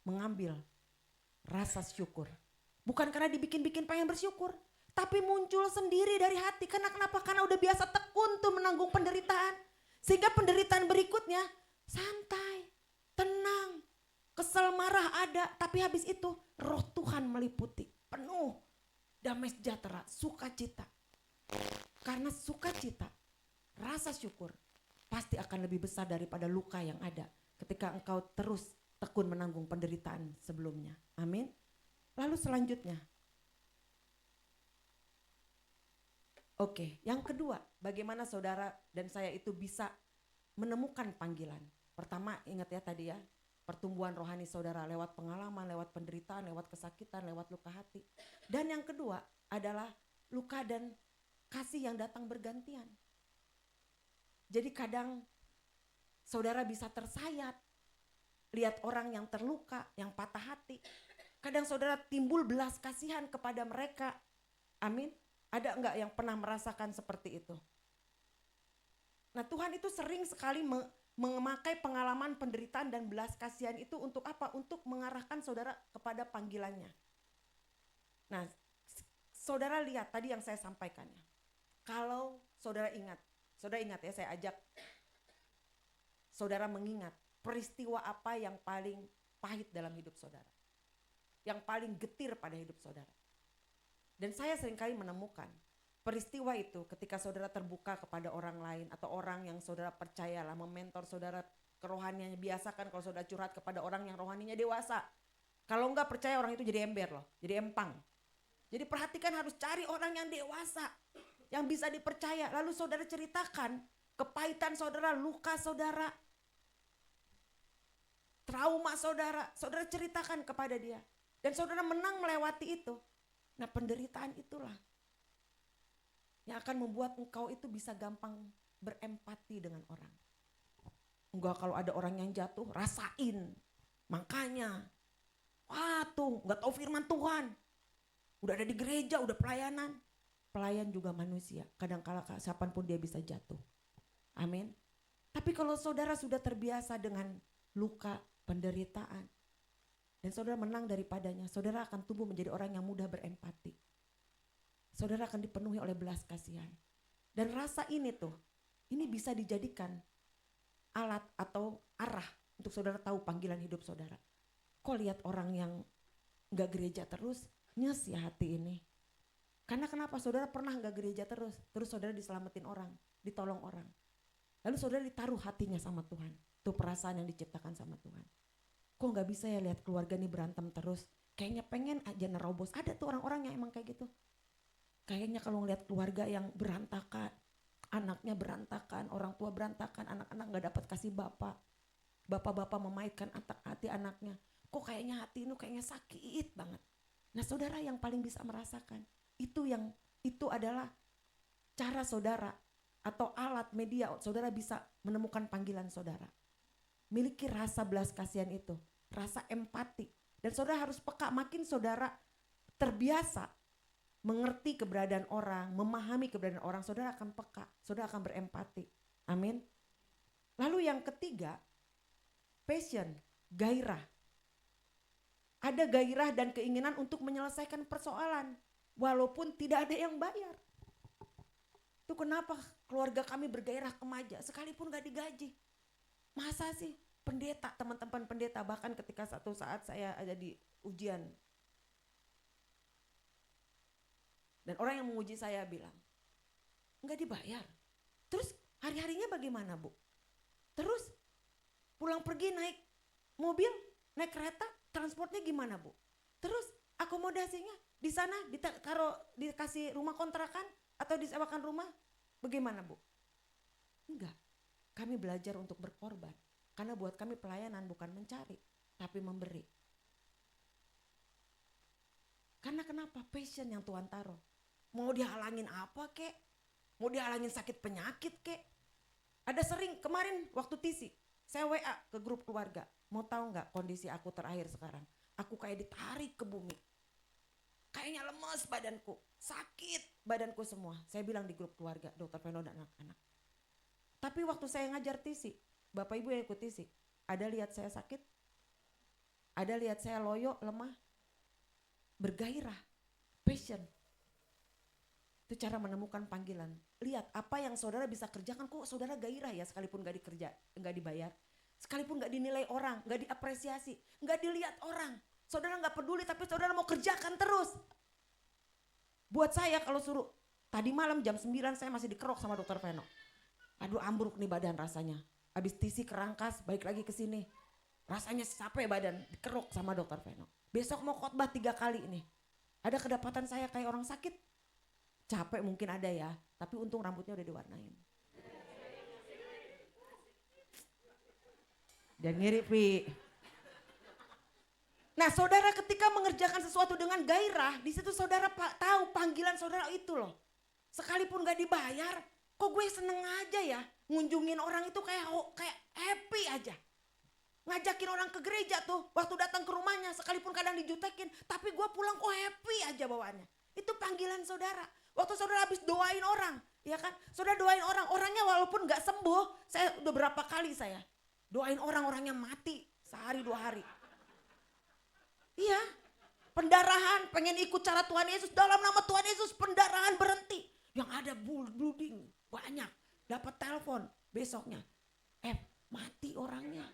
mengambil rasa syukur. Bukan karena dibikin-bikin pengen bersyukur, tapi muncul sendiri dari hati. Karena kenapa? Karena udah biasa tekun tuh menanggung penderitaan. Sehingga penderitaan berikutnya santai, tenang, kesel marah ada. Tapi habis itu roh Tuhan meliputi, penuh damai sejahtera, sukacita. Karena sukacita, rasa syukur pasti akan lebih besar daripada luka yang ada ketika engkau terus tekun menanggung penderitaan sebelumnya. Amin. Lalu selanjutnya, oke, yang kedua, bagaimana saudara dan saya itu bisa menemukan panggilan. Pertama, ingat ya tadi ya, pertumbuhan rohani saudara lewat pengalaman, lewat penderitaan, lewat kesakitan, lewat luka hati. Dan yang kedua adalah luka dan kasih yang datang bergantian. Jadi kadang saudara bisa tersayat, lihat orang yang terluka, yang patah hati. Kadang saudara timbul belas kasihan kepada mereka. Amin. Ada enggak yang pernah merasakan seperti itu? Nah Tuhan itu sering sekali memakai pengalaman penderitaan dan belas kasihan itu untuk apa? Untuk mengarahkan saudara kepada panggilannya. Nah, saudara lihat tadi yang saya sampaikan ya. Kalau saudara ingat ya, saya ajak saudara mengingat peristiwa apa yang paling pahit dalam hidup saudara. Yang paling getir pada hidup saudara. Dan saya seringkali menemukan peristiwa itu ketika saudara terbuka kepada orang lain atau orang yang saudara percayalah, mementor saudara kerohaniannya. Biasakan kalau saudara curhat kepada orang yang rohaninya dewasa. Kalau enggak percaya orang itu jadi ember loh, jadi empang. Jadi perhatikan harus cari orang yang dewasa, yang bisa dipercaya. Lalu saudara ceritakan kepahitan saudara, luka saudara, trauma saudara, saudara ceritakan kepada dia. Dan saudara menang melewati itu. Nah, penderitaan itulah yang akan membuat engkau itu bisa gampang berempati dengan orang. Enggak, kalau ada orang yang jatuh, rasain. Makanya, wah tuh gak tahu firman Tuhan. Udah ada di gereja, udah pelayanan. Pelayan juga manusia, kadang-kala siapapun dia bisa jatuh. Amin. Tapi kalau saudara sudah terbiasa dengan luka, penderitaan, dan saudara menang daripadanya, saudara akan tumbuh menjadi orang yang mudah berempati. Saudara akan dipenuhi oleh belas kasihan. Dan rasa ini tuh, ini bisa dijadikan alat atau arah untuk saudara tahu panggilan hidup saudara. Kok lihat orang yang gak gereja terus, nyes ya hati ini. Karena kenapa? Saudara pernah gak gereja terus saudara diselamatin orang, ditolong orang. Lalu saudara ditaruh hatinya sama Tuhan. Itu perasaan yang diciptakan sama Tuhan. Kok gak bisa ya lihat keluarga nih berantem terus? Kayaknya pengen aja nerobos. Ada tuh orang-orang yang emang kayak gitu. Kayaknya kalau ngeliat keluarga yang berantakan, anaknya berantakan, orang tua berantakan, anak-anak gak dapat kasih bapak. Bapak-bapak memaitkan hati anaknya. Kok kayaknya hati ini kayaknya sakit banget. Nah, saudara yang paling bisa merasakan. Itu adalah cara saudara atau alat media saudara bisa menemukan panggilan saudara. Miliki rasa belas kasihan itu, rasa empati. Dan saudara harus peka, makin saudara terbiasa mengerti keberadaan orang, memahami keberadaan orang, saudara akan peka, saudara akan berempati. Amin. Lalu yang ketiga, passion, gairah. Ada gairah dan keinginan untuk menyelesaikan persoalan, walaupun tidak ada yang bayar. Itu kenapa keluarga kami bergairah kemaja, sekalipun gak digaji. Masa sih pendeta, teman-teman pendeta, bahkan ketika satu saat saya ada di ujian. Dan orang yang menguji saya bilang, enggak dibayar. Terus hari-harinya bagaimana Bu? Terus pulang pergi naik mobil, naik kereta, transportnya gimana Bu? Terus akomodasinya di sana dikasih rumah kontrakan atau disewakan rumah, bagaimana Bu? Enggak, kami belajar untuk berkorban. Karena buat kami pelayanan bukan mencari, tapi memberi. Karena kenapa? Passion yang Tuhan taruh. Mau dihalangin apa kek? Mau dihalangin sakit penyakit kek? Ada sering kemarin waktu TC, saya WA ke grup keluarga. Mau tahu nggak kondisi aku terakhir sekarang? Aku kayak ditarik ke bumi. Kayaknya lemes badanku, sakit badanku semua. Saya bilang di grup keluarga, Dokter Veno dan anak-anak. Tapi waktu saya ngajar TC, Bapak Ibu yang ikut TC, ada lihat saya sakit? Ada lihat saya loyo, lemah? Bergairah, passion. Itu cara menemukan panggilan. Lihat apa yang saudara bisa kerjakan, kok saudara gairah ya sekalipun gak dibayar. Sekalipun gak dinilai orang, gak diapresiasi, gak dilihat orang. Saudara gak peduli tapi saudara mau kerjakan terus. Buat saya kalau suruh, tadi malam jam 9 saya masih dikerok sama Dokter Veno. Aduh ambruk nih badan rasanya. Habis TC kerangkas, balik lagi ke sini. Rasanya capek badan, dikerok sama Dokter Veno. Besok mau khotbah 3 kali nih. Ada kedapatan saya kayak orang sakit. Capek mungkin ada ya, tapi untung rambutnya udah diwarnain. Dan mirip, Pi. Nah, saudara ketika mengerjakan sesuatu dengan gairah, di situ saudara tahu panggilan saudara itu loh. Sekalipun gak dibayar, kok gue seneng aja ya ngunjungin orang itu kayak happy aja. Ngajakin orang ke gereja tuh, waktu datang ke rumahnya sekalipun kadang dijutekin, tapi gue pulang kok happy aja bawaannya. Itu panggilan saudara. Waktu saudara habis doain orang, ya kan? Saudara doain orang, orangnya walaupun gak sembuh, saya udah berapa kali saya doain orang-orangnya mati sehari 2 hari. Iya, pendarahan, pengen ikut cara Tuhan Yesus, dalam nama Tuhan Yesus pendarahan berhenti. Yang ada bleeding banyak, dapat telepon besoknya, mati orangnya.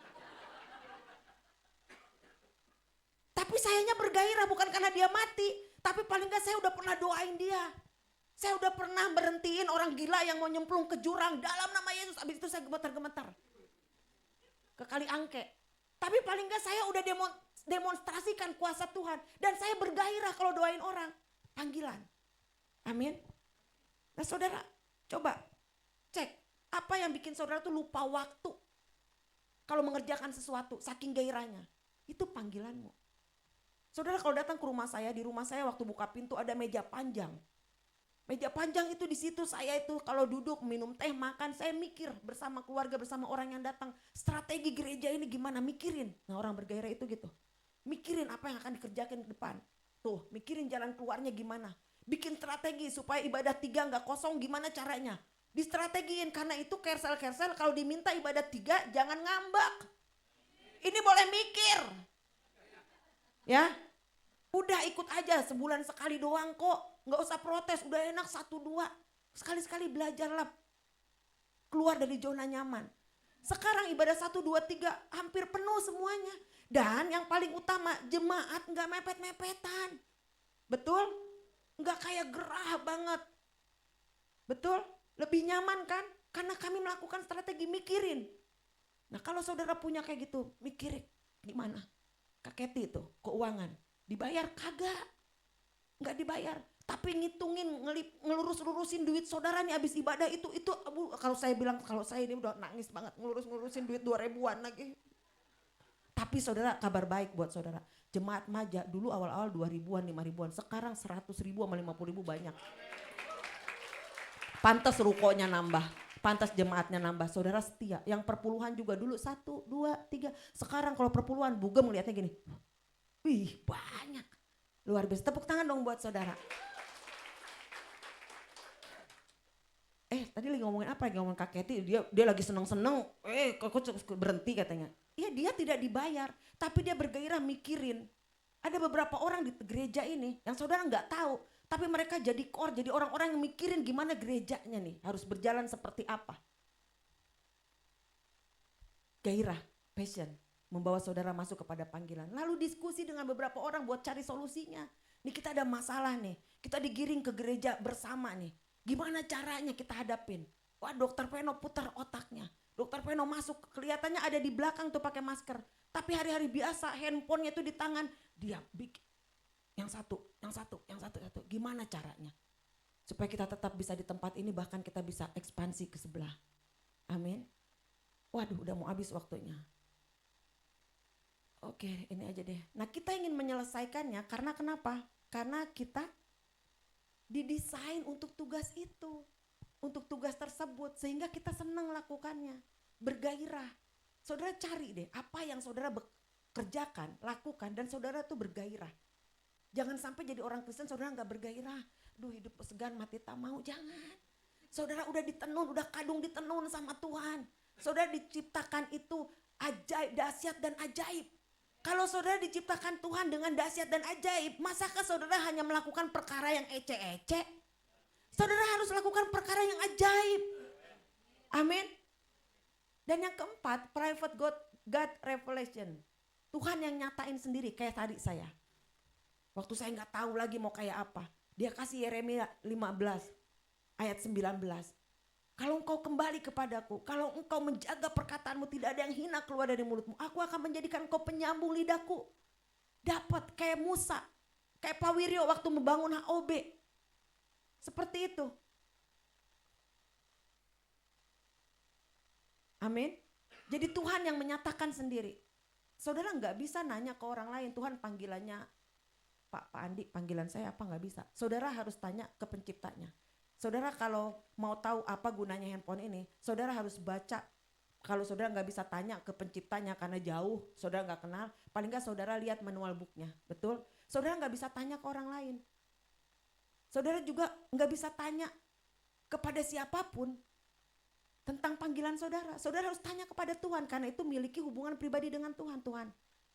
Tapi sayanya bergairah bukan karena dia mati, tapi paling gak saya udah pernah doain dia. Saya udah pernah berhentiin orang gila yang mau nyemplung ke jurang dalam nama Yesus. Habis itu saya gemetar-gemetar ke Kali Angke. Tapi paling gak saya udah demonstrasikan kuasa Tuhan. Dan saya bergairah kalau doain orang. Panggilan. Amin. Nah saudara, coba cek. Apa yang bikin saudara tuh lupa waktu kalau mengerjakan sesuatu, saking gairahnya. Itu panggilanmu. Saudara kalau datang ke rumah saya, di rumah saya waktu buka pintu ada meja panjang. Meja panjang itu di situ saya itu kalau duduk minum teh makan saya mikir bersama keluarga bersama orang yang datang strategi gereja ini gimana mikirin. Nah orang bergairah itu gitu. Mikirin apa yang akan dikerjakan ke depan. Tuh mikirin jalan keluarnya gimana. Bikin strategi supaya ibadah 3 nggak kosong gimana caranya. Distrategiin karena itu kersel-kersel kalau diminta ibadah 3 jangan ngambek. Ini boleh mikir. Ya. Udah ikut aja sebulan sekali doang kok. Nggak usah protes, udah enak 1-2. Sekali-sekali belajarlah keluar dari zona nyaman. Sekarang ibadah 1, 2, 3 hampir penuh semuanya. Dan yang paling utama jemaat nggak mepet-mepetan. Betul? Nggak kayak gerah banget. Betul? Lebih nyaman kan? Karena kami melakukan strategi mikirin. Nah kalau saudara punya kayak gitu, mikirin gimana? Kak Keti itu, keuangan. Dibayar kagak? Nggak dibayar. Tapi ngitungin, ngelurus-lurusin duit saudara nih habis ibadah itu kalau saya bilang, kalau saya ini udah nangis banget ngelurus-lurusin duit 2 ribuan lagi. Tapi saudara kabar baik buat saudara. Jemaat Maja dulu awal-awal 2 ribuan, 5 ribuan. Sekarang 100 ribu sama 50 ribu banyak. Pantas rukonya nambah. Pantas jemaatnya nambah. Saudara setia. Yang perpuluhan juga dulu 1, 2, 3. Sekarang kalau perpuluhan bugem ngeliatnya gini. Wih banyak. Luar biasa. Tepuk tangan dong buat saudara. Tadi lagi ngomongin apa? Lagi ngomongin Kak Keti. Dia lagi seneng-seneng. Kok berhenti katanya. Iya dia tidak dibayar. Tapi dia bergairah mikirin. Ada beberapa orang di gereja ini yang saudara nggak tahu. Tapi mereka jadi core, jadi orang-orang yang mikirin gimana gerejanya nih. Harus berjalan seperti apa. Gairah, passion. Membawa saudara masuk kepada panggilan. Lalu diskusi dengan beberapa orang buat cari solusinya. Nih kita ada masalah nih. Kita digiring ke gereja bersama nih. Gimana caranya kita hadapin? Wah dokter Peno putar otaknya. Dokter Peno masuk kelihatannya ada di belakang tuh pakai masker. Tapi hari-hari biasa handphonenya tuh di tangan. Dia bikin yang satu. Gimana caranya? Supaya kita tetap bisa di tempat ini bahkan kita bisa ekspansi ke sebelah. Amin. Waduh udah mau habis waktunya. Oke ini aja deh. Nah kita ingin menyelesaikannya karena kenapa? Karena kita didesain untuk tugas itu. Untuk tugas tersebut sehingga kita senang lakukannya. Bergairah. Saudara cari deh apa yang saudara kerjakan, lakukan dan saudara tuh bergairah. Jangan sampai jadi orang Kristen saudara gak bergairah. Duh hidup segan mati tak mau, jangan. Saudara udah ditenun, udah kadung ditenun sama Tuhan. Saudara diciptakan itu ajaib, dahsyat dan ajaib. Kalau saudara diciptakan Tuhan dengan dahsyat dan ajaib, masakah saudara hanya melakukan perkara yang ece-ece? Saudara harus lakukan perkara yang ajaib. Amin. Dan yang keempat, private God revelation. Tuhan yang nyatain sendiri kayak tadi saya. Waktu saya nggak tahu lagi mau kayak apa. Dia kasih Yeremia 15 ayat 19. Kalau engkau kembali kepadaku, kalau engkau menjaga perkataanmu tidak ada yang hina keluar dari mulutmu. Aku akan menjadikan engkau penyambung lidahku. Dapat kayak Musa, kayak Pak Wiryo waktu membangun HOB. Seperti itu. Amin. Jadi Tuhan yang menyatakan sendiri. Saudara nggak bisa nanya ke orang lain, Tuhan panggilannya Pak Andi, panggilan saya apa nggak bisa. Saudara harus tanya ke penciptanya. Saudara kalau mau tahu apa gunanya handphone ini, saudara harus baca. Kalau saudara nggak bisa tanya ke penciptanya karena jauh, saudara nggak kenal, paling nggak saudara lihat manual booknya, betul? Saudara nggak bisa tanya ke orang lain. Saudara juga nggak bisa tanya kepada siapapun tentang panggilan saudara. Saudara harus tanya kepada Tuhan karena itu miliki hubungan pribadi dengan Tuhan.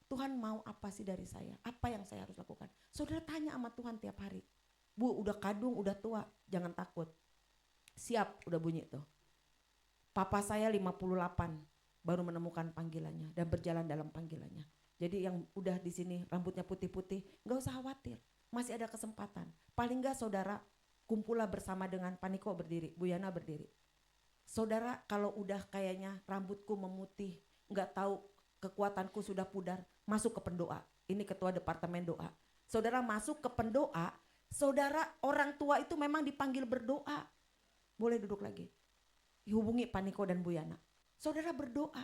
Tuhan mau apa sih dari saya? Apa yang saya harus lakukan? Saudara tanya sama Tuhan tiap hari. Bu, udah kadung, udah tua, jangan takut. Siap, udah bunyi tuh. Papa saya 58 baru menemukan panggilannya dan berjalan dalam panggilannya. Jadi yang udah di sini rambutnya putih-putih, nggak usah khawatir, masih ada kesempatan. Paling nggak saudara kumpulah bersama dengan Paniko berdiri, Bu Yana berdiri. Saudara kalau udah kayaknya rambutku memutih, nggak tahu kekuatanku sudah pudar, masuk ke pendoa. Ini ketua departemen doa. Saudara masuk ke pendoa, saudara orang tua itu memang dipanggil berdoa. Boleh duduk lagi. Hubungi Paniko dan Bu Yana. Saudara berdoa.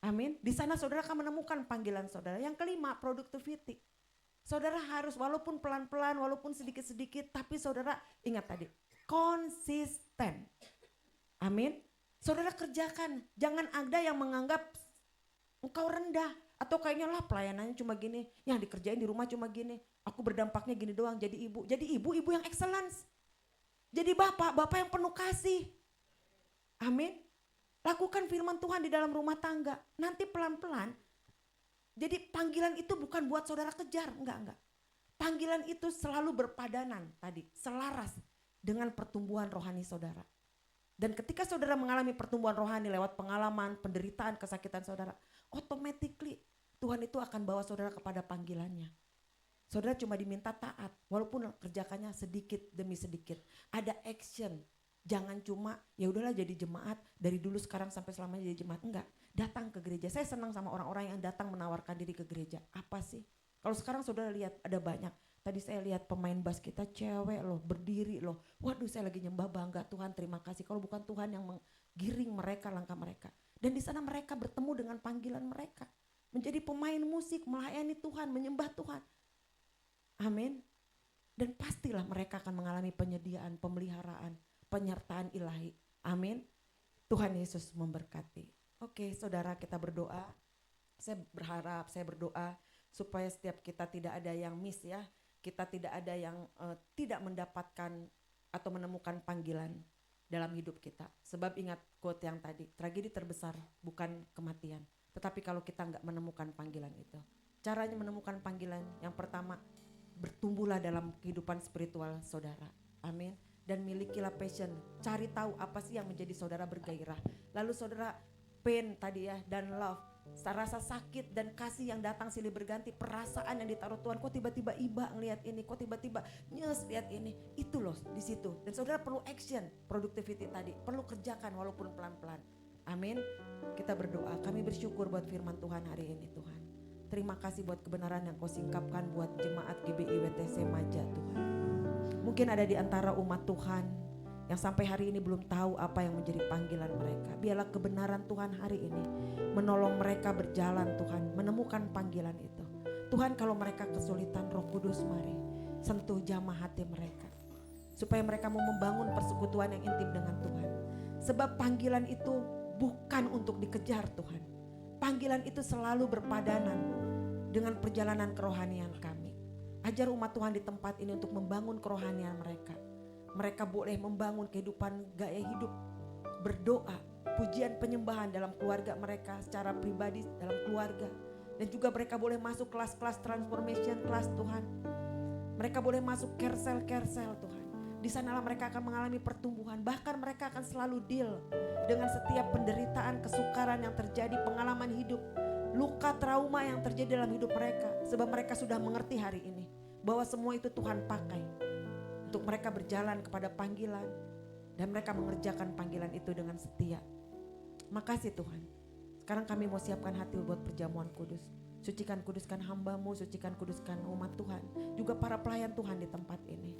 Amin. Di sana saudara akan menemukan panggilan saudara. Yang kelima, productivity. Saudara harus walaupun pelan-pelan, walaupun sedikit-sedikit, tapi saudara ingat tadi, konsisten. Amin. Saudara kerjakan. Jangan ada yang menganggap engkau rendah. Atau kayaknya lah pelayanannya cuma gini, yang dikerjain di rumah cuma gini. Aku berdampaknya gini doang, jadi ibu. Jadi ibu yang excellence. Jadi bapak yang penuh kasih. Amin. Lakukan firman Tuhan di dalam rumah tangga. Nanti pelan-pelan. Jadi panggilan itu bukan buat saudara kejar. Enggak. Panggilan itu selalu berpadanan tadi. Selaras dengan pertumbuhan rohani saudara. Dan ketika saudara mengalami pertumbuhan rohani lewat pengalaman, penderitaan, kesakitan saudara. Automatically Tuhan itu akan bawa saudara kepada panggilannya. Saudara cuma diminta taat. Walaupun kerjakannya sedikit demi sedikit. Ada action. Jangan cuma ya udahlah jadi jemaat dari dulu sekarang sampai selamanya jadi jemaat. Enggak, datang ke gereja. Saya senang sama orang-orang yang datang menawarkan diri ke gereja. Apa sih? Kalau sekarang saudara lihat ada banyak. Tadi saya lihat pemain bass kita cewek loh, berdiri loh. Waduh saya lagi nyembah bangga Tuhan terima kasih. Kalau bukan Tuhan yang menggiring mereka langkah mereka. Dan di sana mereka bertemu dengan panggilan mereka. Menjadi pemain musik, melayani Tuhan, menyembah Tuhan. Amin. Dan pastilah mereka akan mengalami penyediaan, pemeliharaan, penyertaan ilahi. Amin. Tuhan Yesus memberkati. Oke, saudara kita berdoa. Saya berharap, saya berdoa supaya setiap kita tidak ada yang miss ya. Kita tidak ada yang tidak mendapatkan atau menemukan panggilan dalam hidup kita. Sebab ingat quote yang tadi, tragedi terbesar bukan kematian. Tetapi kalau kita nggak menemukan panggilan itu. Caranya menemukan panggilan yang pertama, bertumbuhlah dalam kehidupan spiritual saudara. Amin. Dan milikilah passion, cari tahu apa sih yang menjadi saudara bergairah. Lalu saudara pain tadi ya dan love, rasa sakit dan kasih yang datang silih berganti, perasaan yang ditaruh Tuhan, kok tiba-tiba iba ngelihat ini, kok tiba-tiba nyes lihat ini, itu loh di situ. Dan saudara perlu action, productivity tadi, perlu kerjakan walaupun pelan-pelan. Amin. Kita berdoa, kami bersyukur buat firman Tuhan hari ini Tuhan. Terima kasih buat kebenaran yang kau singkapkan buat jemaat GBI WTC Maja Tuhan. Mungkin ada di antara umat Tuhan yang sampai hari ini belum tahu apa yang menjadi panggilan mereka. Biarlah kebenaran Tuhan hari ini menolong mereka berjalan Tuhan, menemukan panggilan itu. Tuhan kalau mereka kesulitan, Roh Kudus mari sentuh jamah hati mereka. Supaya mereka mau membangun persekutuan yang intim dengan Tuhan. Sebab panggilan itu bukan untuk dikejar Tuhan. Panggilan itu selalu berpadanan dengan perjalanan kerohanian kami. Ajar umat Tuhan di tempat ini untuk membangun kerohanian mereka. Mereka boleh membangun kehidupan gaya hidup, berdoa, pujian penyembahan dalam keluarga mereka secara pribadi dalam keluarga. Dan juga mereka boleh masuk kelas-kelas transformation kelas Tuhan. Mereka boleh masuk kersel-kersel Tuhan. Di sanalah mereka akan mengalami pertumbuhan. Bahkan mereka akan selalu deal dengan setiap penderitaan, kesukaran yang terjadi, pengalaman hidup. Luka trauma yang terjadi dalam hidup mereka. Sebab mereka sudah mengerti hari ini bahwa semua itu Tuhan pakai untuk mereka berjalan kepada panggilan. Dan mereka mengerjakan panggilan itu dengan setia. Makasih Tuhan. Sekarang kami mau siapkan hati buat perjamuan kudus. Sucikan kuduskan hamba-Mu, sucikan kuduskan umat Tuhan. Juga para pelayan Tuhan di tempat ini.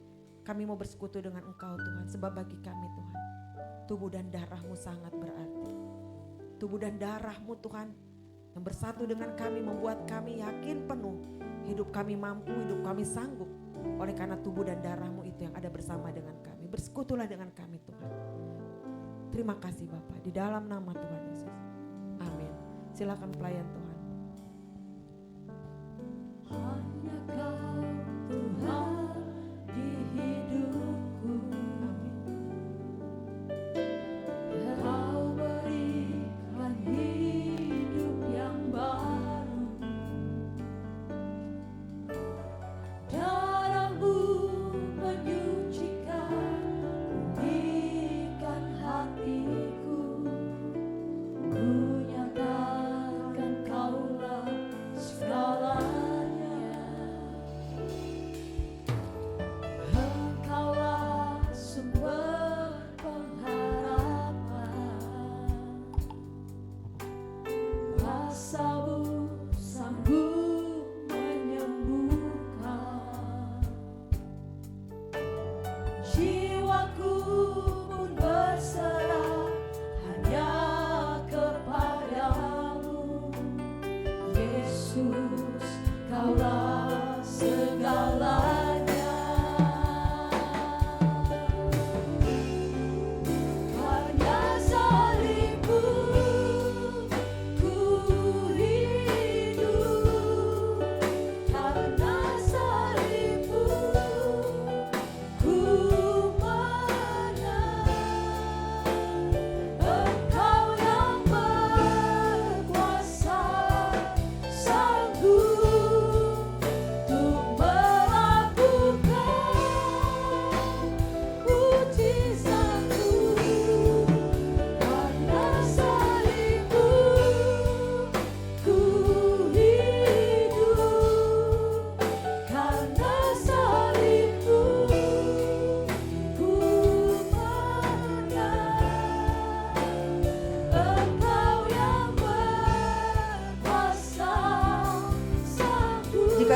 Kami mau bersekutu dengan Engkau Tuhan. Sebab bagi kami Tuhan, tubuh dan darah-Mu sangat berarti. Tubuh dan darah-Mu Tuhan yang bersatu dengan kami membuat kami yakin penuh. Hidup kami mampu, hidup kami sanggup. Oleh karena tubuh dan darah-Mu itu yang ada bersama dengan kami. Bersekutulah dengan kami Tuhan. Terima kasih Bapa di dalam nama Tuhan Yesus. Amin. Silakan pelayan Tuhan. Hanya Kau Tuhan di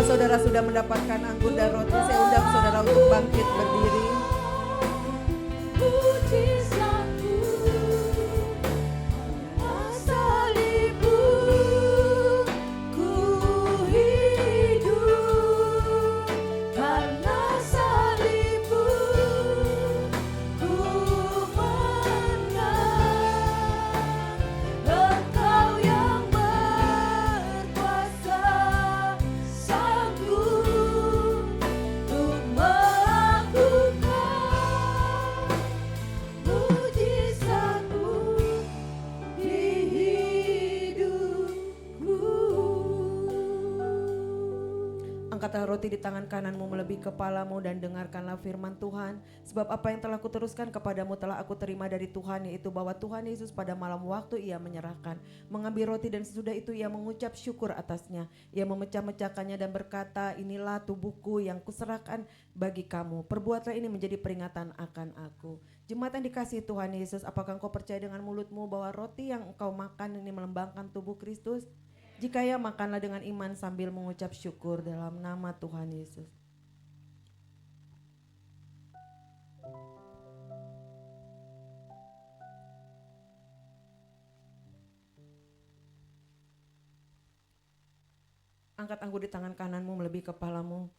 saudara sudah mendapatkan anggur dan roti, saya undang saudara untuk bangkit berdiri. Mujizatmu, salibmu, ku hidup karena salibmu, ku menang. Engkau yang berkuasa, sanggup untuk melakukan mujizatmu di hidupku. Angkatlah roti di tangan kananmu melebihi kepalamu dan dengarkanlah firman Tuhan. Sebab apa yang telah kuteruskan kepadamu telah aku terima dari Tuhan, yaitu bahwa Tuhan Yesus pada malam waktu ia menyerahkan, mengambil roti dan sesudah itu ia mengucap syukur atasnya. Ia memecah-mecahkannya dan berkata, inilah tubuhku yang kuserahkan bagi kamu. Perbuatlah ini menjadi peringatan akan aku. Jemaat yang dikasihi Tuhan Yesus, apakah engkau percaya dengan mulutmu bahwa roti yang engkau makan ini melambangkan tubuh Kristus? Jika ya, makanlah dengan iman sambil mengucap syukur dalam nama Tuhan Yesus. Angkat anggur di tangan kananmu melebihi kepalamu.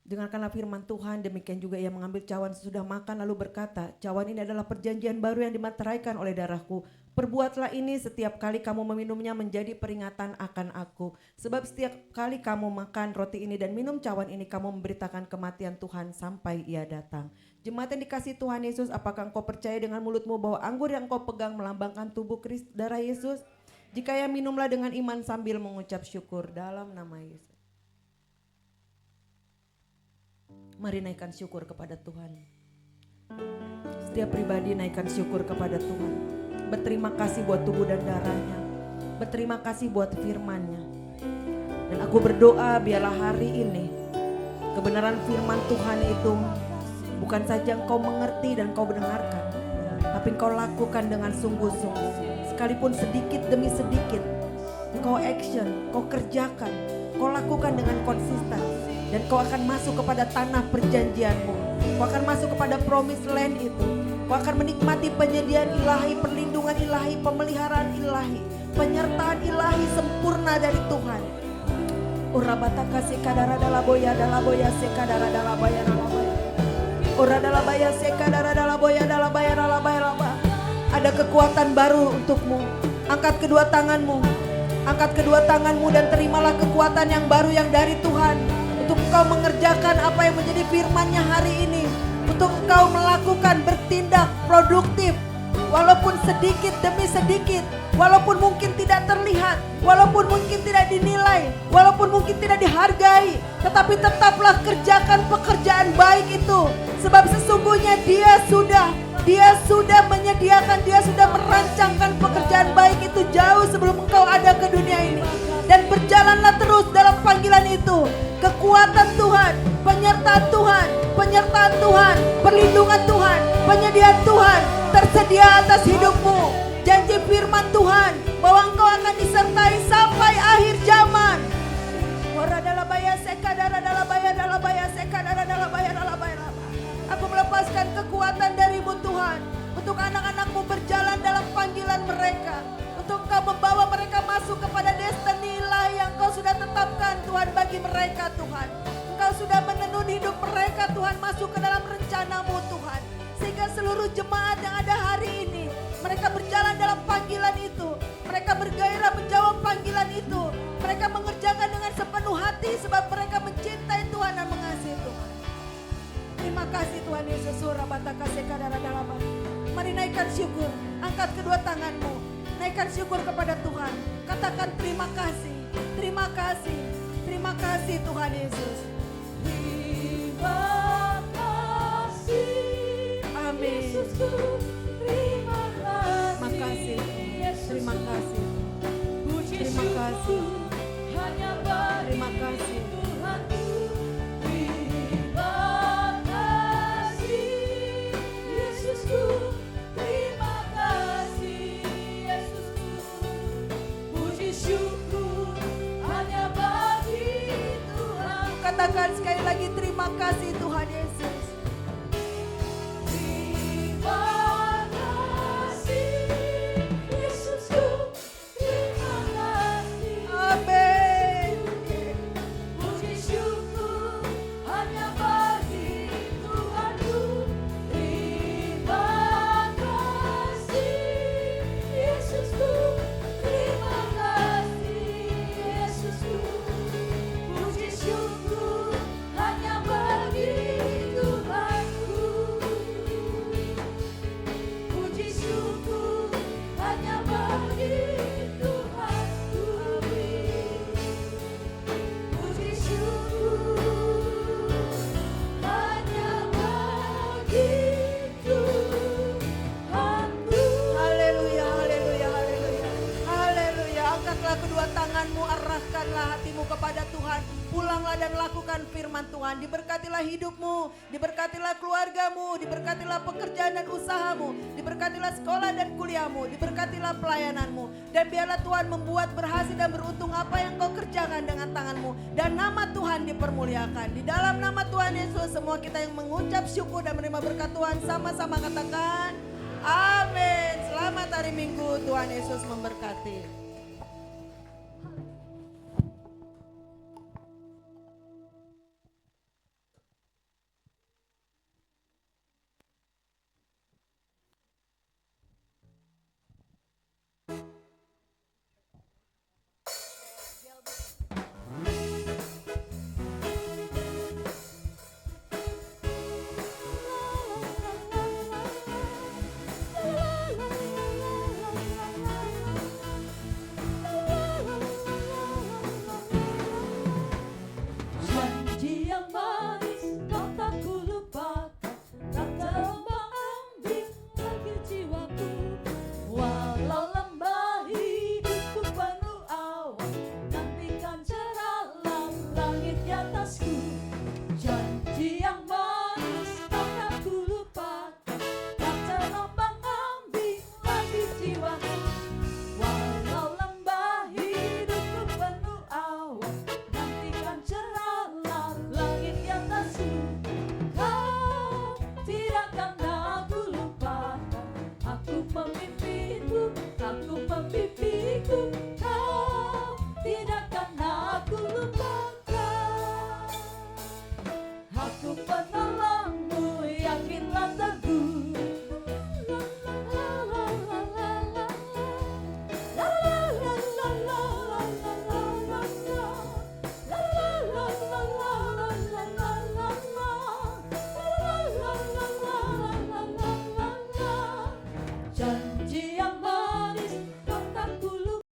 Dengarkanlah firman Tuhan, demikian juga ia mengambil cawan sesudah makan lalu berkata, cawan ini adalah perjanjian baru yang dimateraikan oleh darahku. Perbuatlah ini setiap kali kamu meminumnya menjadi peringatan akan aku. Sebab setiap kali kamu makan roti ini dan minum cawan ini, kamu memberitakan kematian Tuhan sampai ia datang. Jemaat yang dikasihi Tuhan Yesus, apakah engkau percaya dengan mulutmu bahwa anggur yang engkau pegang melambangkan tubuh Kristus, darah Yesus? Jika ya, minumlah dengan iman sambil mengucap syukur dalam nama Yesus. Mari naikkan syukur kepada Tuhan. Setiap pribadi naikkan syukur kepada Tuhan. Berterima kasih buat tubuh dan darahnya. Berterima kasih buat firman-Nya. Dan aku berdoa biarlah hari ini kebenaran firman Tuhan itu bukan saja engkau mengerti dan engkau mendengarkan, tapi engkau lakukan dengan sungguh-sungguh. Sekalipun sedikit demi sedikit engkau action, engkau kerjakan, engkau lakukan dengan konsisten. Dan kau akan masuk kepada tanah perjanjianmu. Kau akan masuk kepada promised land itu. Kau akan menikmati penyediaan ilahi, perlindungan ilahi, pemeliharaan ilahi, penyertaan ilahi sempurna dari Tuhan. Urabataka sekadara dalaboya dalaboya sekadara dalabaya dalabaya. Ora dalabaya sekadara dalabaya dalabaya dalabaya dalabaya. Ada kekuatan baru untukmu. Angkat kedua tanganmu. Angkat kedua tanganmu dan terimalah kekuatan yang baru yang dari Tuhan. Untuk engkau mengerjakan apa yang menjadi firman-Nya hari ini. Untuk engkau melakukan, bertindak produktif. Walaupun sedikit demi sedikit. Walaupun mungkin tidak terlihat. Walaupun mungkin tidak dinilai. Walaupun mungkin tidak dihargai. Tetapi tetaplah kerjakan pekerjaan baik itu. Sebab sesungguhnya Dia sudah menyediakan, Dia sudah merancangkan pekerjaan baik itu jauh sebelum engkau ada ke dunia ini. Dan berjalanlah terus dalam panggilan itu. Kekuatan Tuhan, penyertaan Tuhan, perlindungan Tuhan, penyediaan Tuhan tersedia atas hidupmu. Janji firman Tuhan bahwa engkau akan disertai sampai akhir zaman. Aku melepaskan kekuatan darimu Tuhan, untuk anak-anakmu berjalan dalam panggilan mereka. Untuk engkau membawa mereka masuk kepada destiny ilahi yang engkau sudah tetapkan Tuhan bagi mereka Tuhan. Engkau sudah menenun hidup mereka Tuhan masuk ke dalam rencanamu Tuhan. Sehingga seluruh jemaat yang ada hari ini, mereka berjalan dalam panggilan itu. Mereka bergairah menjawab panggilan itu. Mereka mengerjakan dengan sepenuh hati sebab mereka mencintai Tuhan dan mengasihi Tuhan. Terima kasih Tuhan Yesus. Mari naikkan syukur. Angkat kedua tanganmu. Naikkan syukur kepada Tuhan. Katakan terima kasih. Terima kasih. Terima kasih Tuhan Yesus. Terima kasih, Amin. Yesusku. Terima kasih, Makasih. Yesusku. Terima kasih. Puji Terima kasih. syukur hanya bagi Terima kasih. Tuhanku. Terima kasih, Yesusku. Terima kasih, Yesusku. Puji syukur hanya bagi Tuhan. katakan sekali lagi terima kasih Tuhan Yesus. Terima kasih Yesusku, terima kasih. Amin. Puji syukur hanya bagi Tuhanku. Terima kasih Yesusku, terima kasih Yesusku. Puji syukur hanya bagi Tuhanku. Puji syukur hanya bagi Tuhanku. Puji syukur hanya bagi Tuhanku. Haleluya, haleluya, haleluya. Haleluya. Angkatlah kedua tanganmu, arahkanlah hatimu kepada Tuhan. Pulanglah dan lakukan firman Tuhan. Diberkatilah hidupmu, diberkatilah keluargamu, diberkatilah pekerjaan dan usahamu, diberkatilah sekolah dan kuliahmu, diberkatilah pelayananmu. Dan biarlah Tuhan membuat berhasil dan beruntung apa yang kau kerjakan dengan tanganmu. Dan nama Tuhan dipermuliakan. Di dalam nama Tuhan Yesus, semua kita yang mengucap syukur dan menerima berkat Tuhan sama-sama katakan amin. Selamat hari Minggu, Tuhan Yesus memberkati. Janji yang manis kau tak kulupakan, tak terbang-ambing bagi jiwaku. Walau lembah hidupku penuh awan, nantikan cerahlah langit di atasku. Janji yang manis kau tak kulupakan, tak terbang-ambing bagi jiwaku. Walau lembah hidupku penuh awan, nantikan cerahlah langit di atasku. Kau tidakkan aku lupakan, aku pemimpinmu, aku pemimpinmu. Kau tidakkan